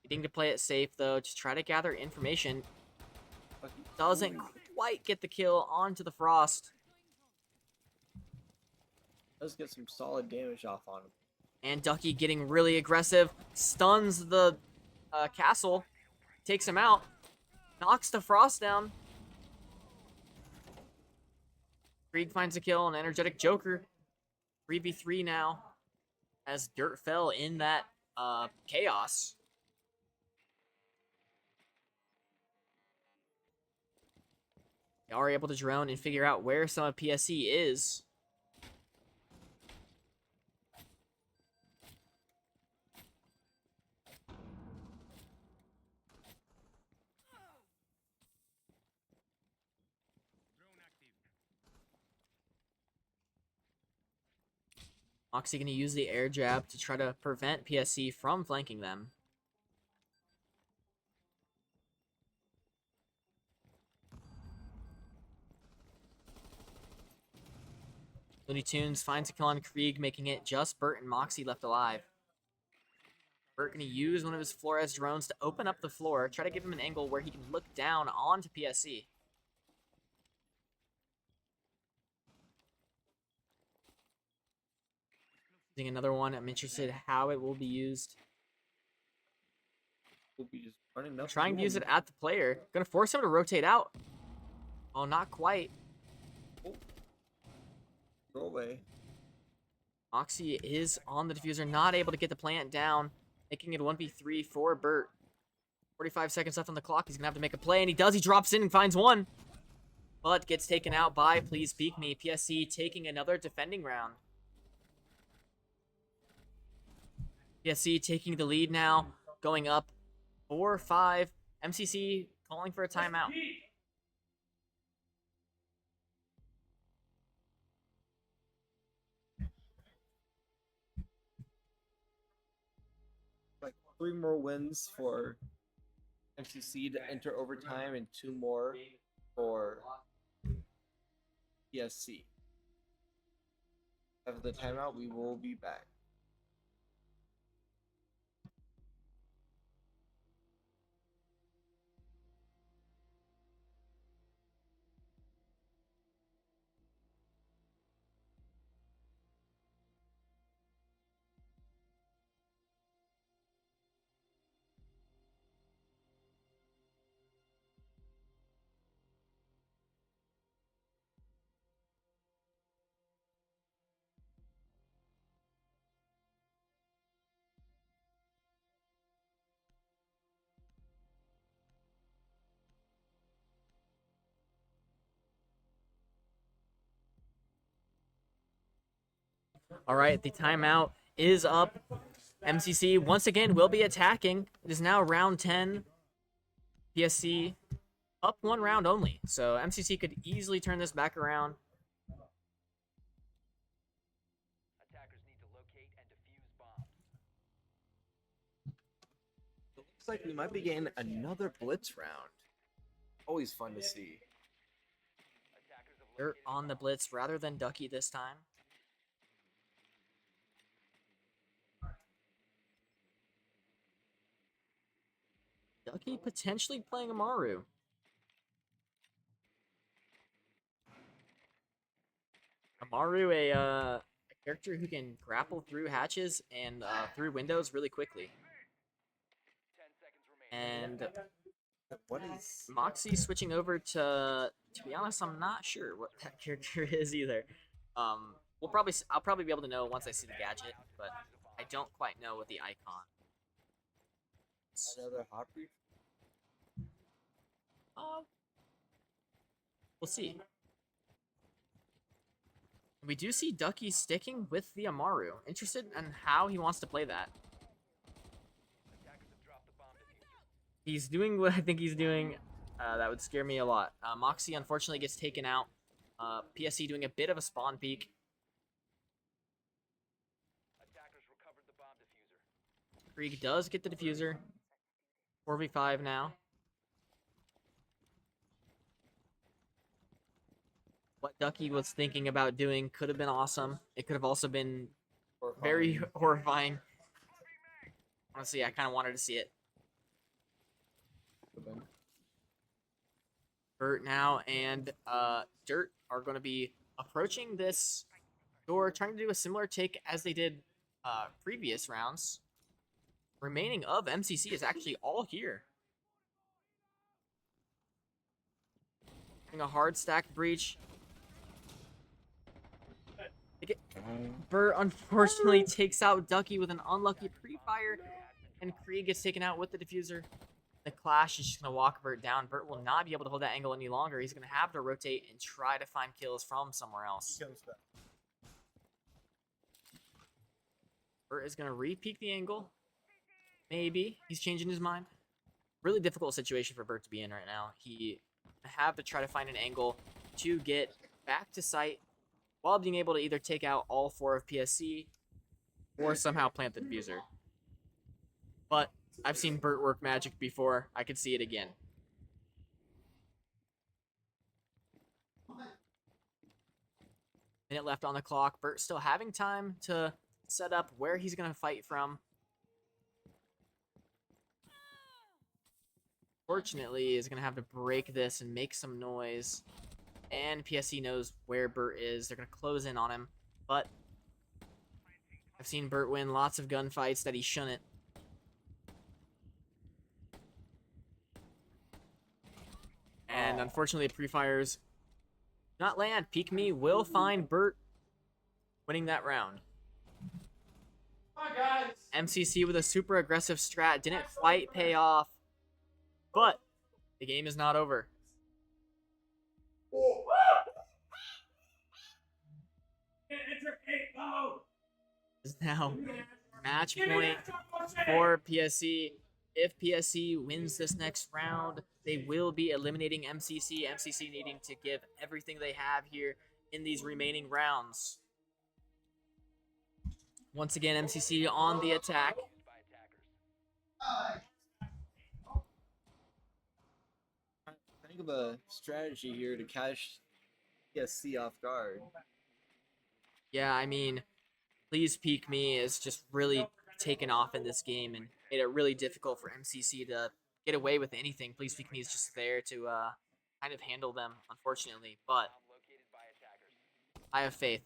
Needing to play it safe, though. Just try to gather information. Doesn't quite get the kill onto the Frost. Does get some solid damage off on him. And Ducky getting really aggressive. Stuns the castle. Takes him out. Knocks the Frost down. Krieg finds a kill. An energetic Joker. 3v3 now. As Dirt fell in that chaos. They are able to drone and figure out where some of PSC is. Moxie going to use the air jab to try to prevent PSC from flanking them. Looney Tunes finds a kill on Krieg, making it just Burt and Moxie left alive. Burt going to use one of his Flores drones to open up the floor, try to give him an angle where he can look down onto PSC. Using another one, I'm interested how it will be used. We'll be just running up. Trying to use it at the player. Gonna force him to rotate out. Oh, not quite. Go away. Moxie is on the diffuser, not able to get the plant down, making it a 1v3 for Burt. 45 seconds left on the clock. He's gonna have to make a play, and he does. He drops in and finds one, but gets taken out by Please Peek Me. PSC taking another defending round. PSC taking the lead now, going up 4-5. MCC calling for a timeout. Like 3 more wins for MCC to enter overtime and 2 more for PSC. After the timeout, we will be back. All right, the timeout is up. MCC once again will be attacking. It is now round 10. PSC up 1 round only, so MCC could easily turn this back around. Attackers need to locate and defuse bombs. It looks like we might be getting another blitz round. Always fun to see. Attackers have They're located on the blitz rather than Ducky this time. Ducky potentially playing Amaru. Amaru, a character who can grapple through hatches and through windows really quickly. 10 seconds remaining. And What is Moxie switching over to be honest, I'm not sure what that character is either. I'll probably be able to know once I see the gadget, but I don't quite know what the icon. another hot brief? We'll see. We do see Ducky sticking with the Amaru. Interested in how he wants to play that. Attackers have dropped the bomb diffuser. He's doing what I think he's doing. That would scare me a lot. Moxie unfortunately gets taken out. PSC doing a bit of a spawn peek. Krieg does get the diffuser. 4v5 now. What Ducky was thinking about doing could have been awesome. It could have also been very horrifying. Honestly, I kind of wanted to see it. Bert now and Dirt are going to be approaching this door, trying to do a similar take as they did previous rounds. Remaining of MCC is actually all here. Having a hard stacked breach. Bert unfortunately takes out Ducky with an unlucky pre-fire, and Krieg gets taken out with the diffuser. The Clash is just going to walk Bert down. Bert will not be able to hold that angle any longer. He's going to have to rotate and try to find kills from somewhere else. Bert is going to re-peek the angle. Maybe. He's changing his mind. Really difficult situation for Bert to be in right now. He have to try to find an angle to get back to sight while being able to either take out all 4 of PSC or somehow plant the diffuser. But I've seen Bert work magic before. I could see it again. Minute left on the clock. Bert still having time to set up where he's going to fight from. Fortunately, is going to have to break this and make some noise. And PSC knows where Bert is. They're going to close in on him. But I've seen Bert win lots of gunfights that he shouldn't. And unfortunately, the pre-fires do not land. Peek Me will find Bert winning that round. MCC with a super aggressive strat didn't quite pay off. But the game is not over. Is now match point for PSC. If PSC wins this next round, they will be eliminating MCC. MCC needing to give everything they have here in these remaining rounds. Once again, MCC on the attack. Think of a strategy here to catch PSC off guard. Yeah, I mean, Please Peek Me is just really taken off in this game and made it really difficult for MCC to get away with anything. Please Peek Me is just there to kind of handle them, unfortunately. But I have faith.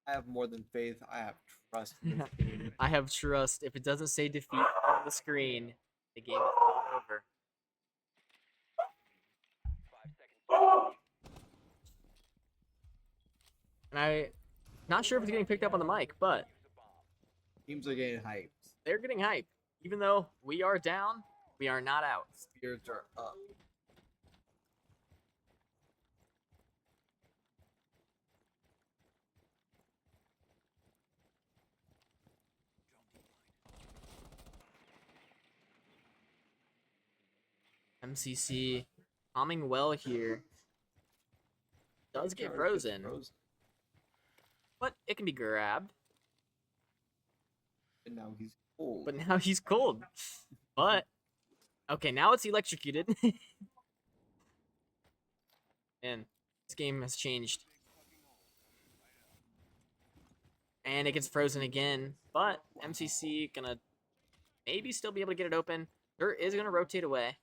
I have more than faith. I have trust in this game. I have trust. If it doesn't say defeat on the screen, the game is not over. And I'm not sure if it's getting picked up on the mic, but Teams are getting hyped. they're getting hype. Even though we are down, we are not out. Spirits are up. MCC calming well here. Does get frozen, but it can be grabbed. And now he's cold. But now he's cold. But okay, now it's electrocuted. And this game has changed. And it gets frozen again. But MCC gonna maybe still be able to get it open. Dirt is gonna rotate away.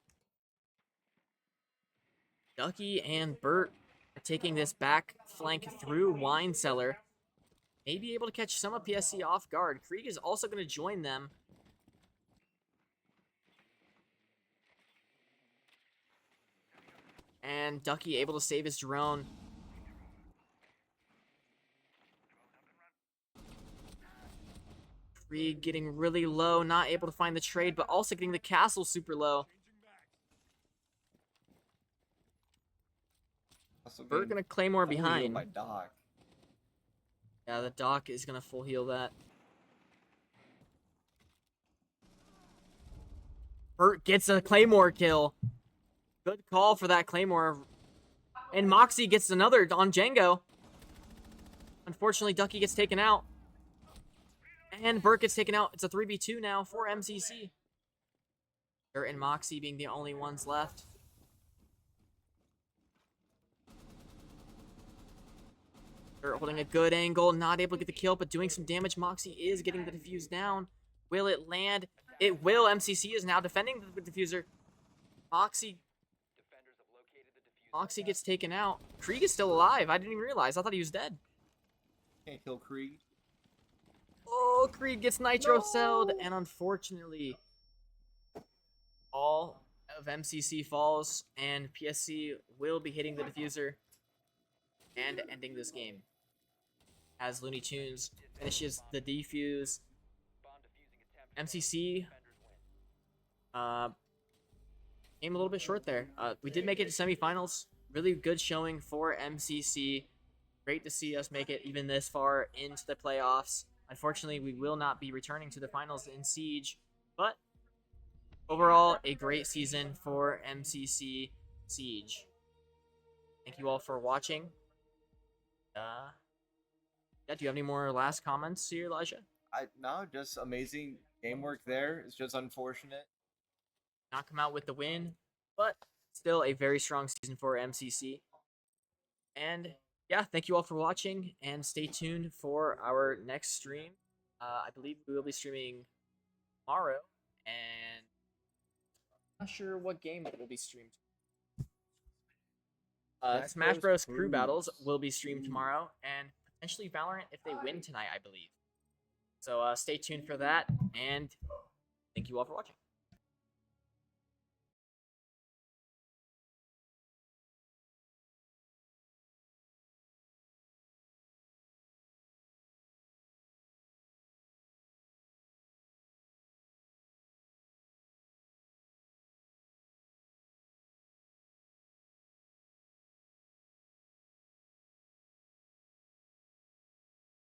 Ducky and Bert are taking this back flank through Wine Cellar. Maybe able to catch some of PSC off guard. Krieg is also going to join them. And Ducky able to save his drone. Krieg getting really low, not able to find the trade, but also getting the castle super low. Bert gonna Claymore behind. My dock. Yeah, the dock is gonna full heal that. Bert gets a Claymore kill. Good call for that Claymore. And Moxie gets another on Django. Unfortunately, Ducky gets taken out. And Burke gets taken out. It's a 3v2 now for MCC. Dirt and Moxie being the only ones left. Dirt holding a good angle, not able to get the kill, but doing some damage. Moxie is getting the defuse down. Will it land? It will. MCC is now defending the diffuser. Moxie gets taken out. Krieg is still alive. I didn't even realize. I thought he was dead. Can't kill Krieg. Oh, Krieg gets nitro celled, and unfortunately, all of MCC falls, and PSC will be hitting the diffuser and ending this game. As Looney Tunes finishes the defuse, MCC came a little bit short there. We did make it to semifinals. Really good showing for MCC. Great to see us make it even this far into the playoffs. Unfortunately, we will not be returning to the finals in Siege, but overall, a great season for MCC Siege. Thank you all for watching. Yeah, do you have any more last comments here, Elijah? No, just amazing game work there. It's just unfortunate. Not come out with the win, but still a very strong season for MCC. And yeah, thank you all for watching, and stay tuned for our next stream. I believe we will be streaming tomorrow, and I'm not sure what game it will be streamed. Smash Bros. Crew Battles will be streamed tomorrow, and potentially Valorant if they win tonight, I believe. So stay tuned for that, and thank you all for watching.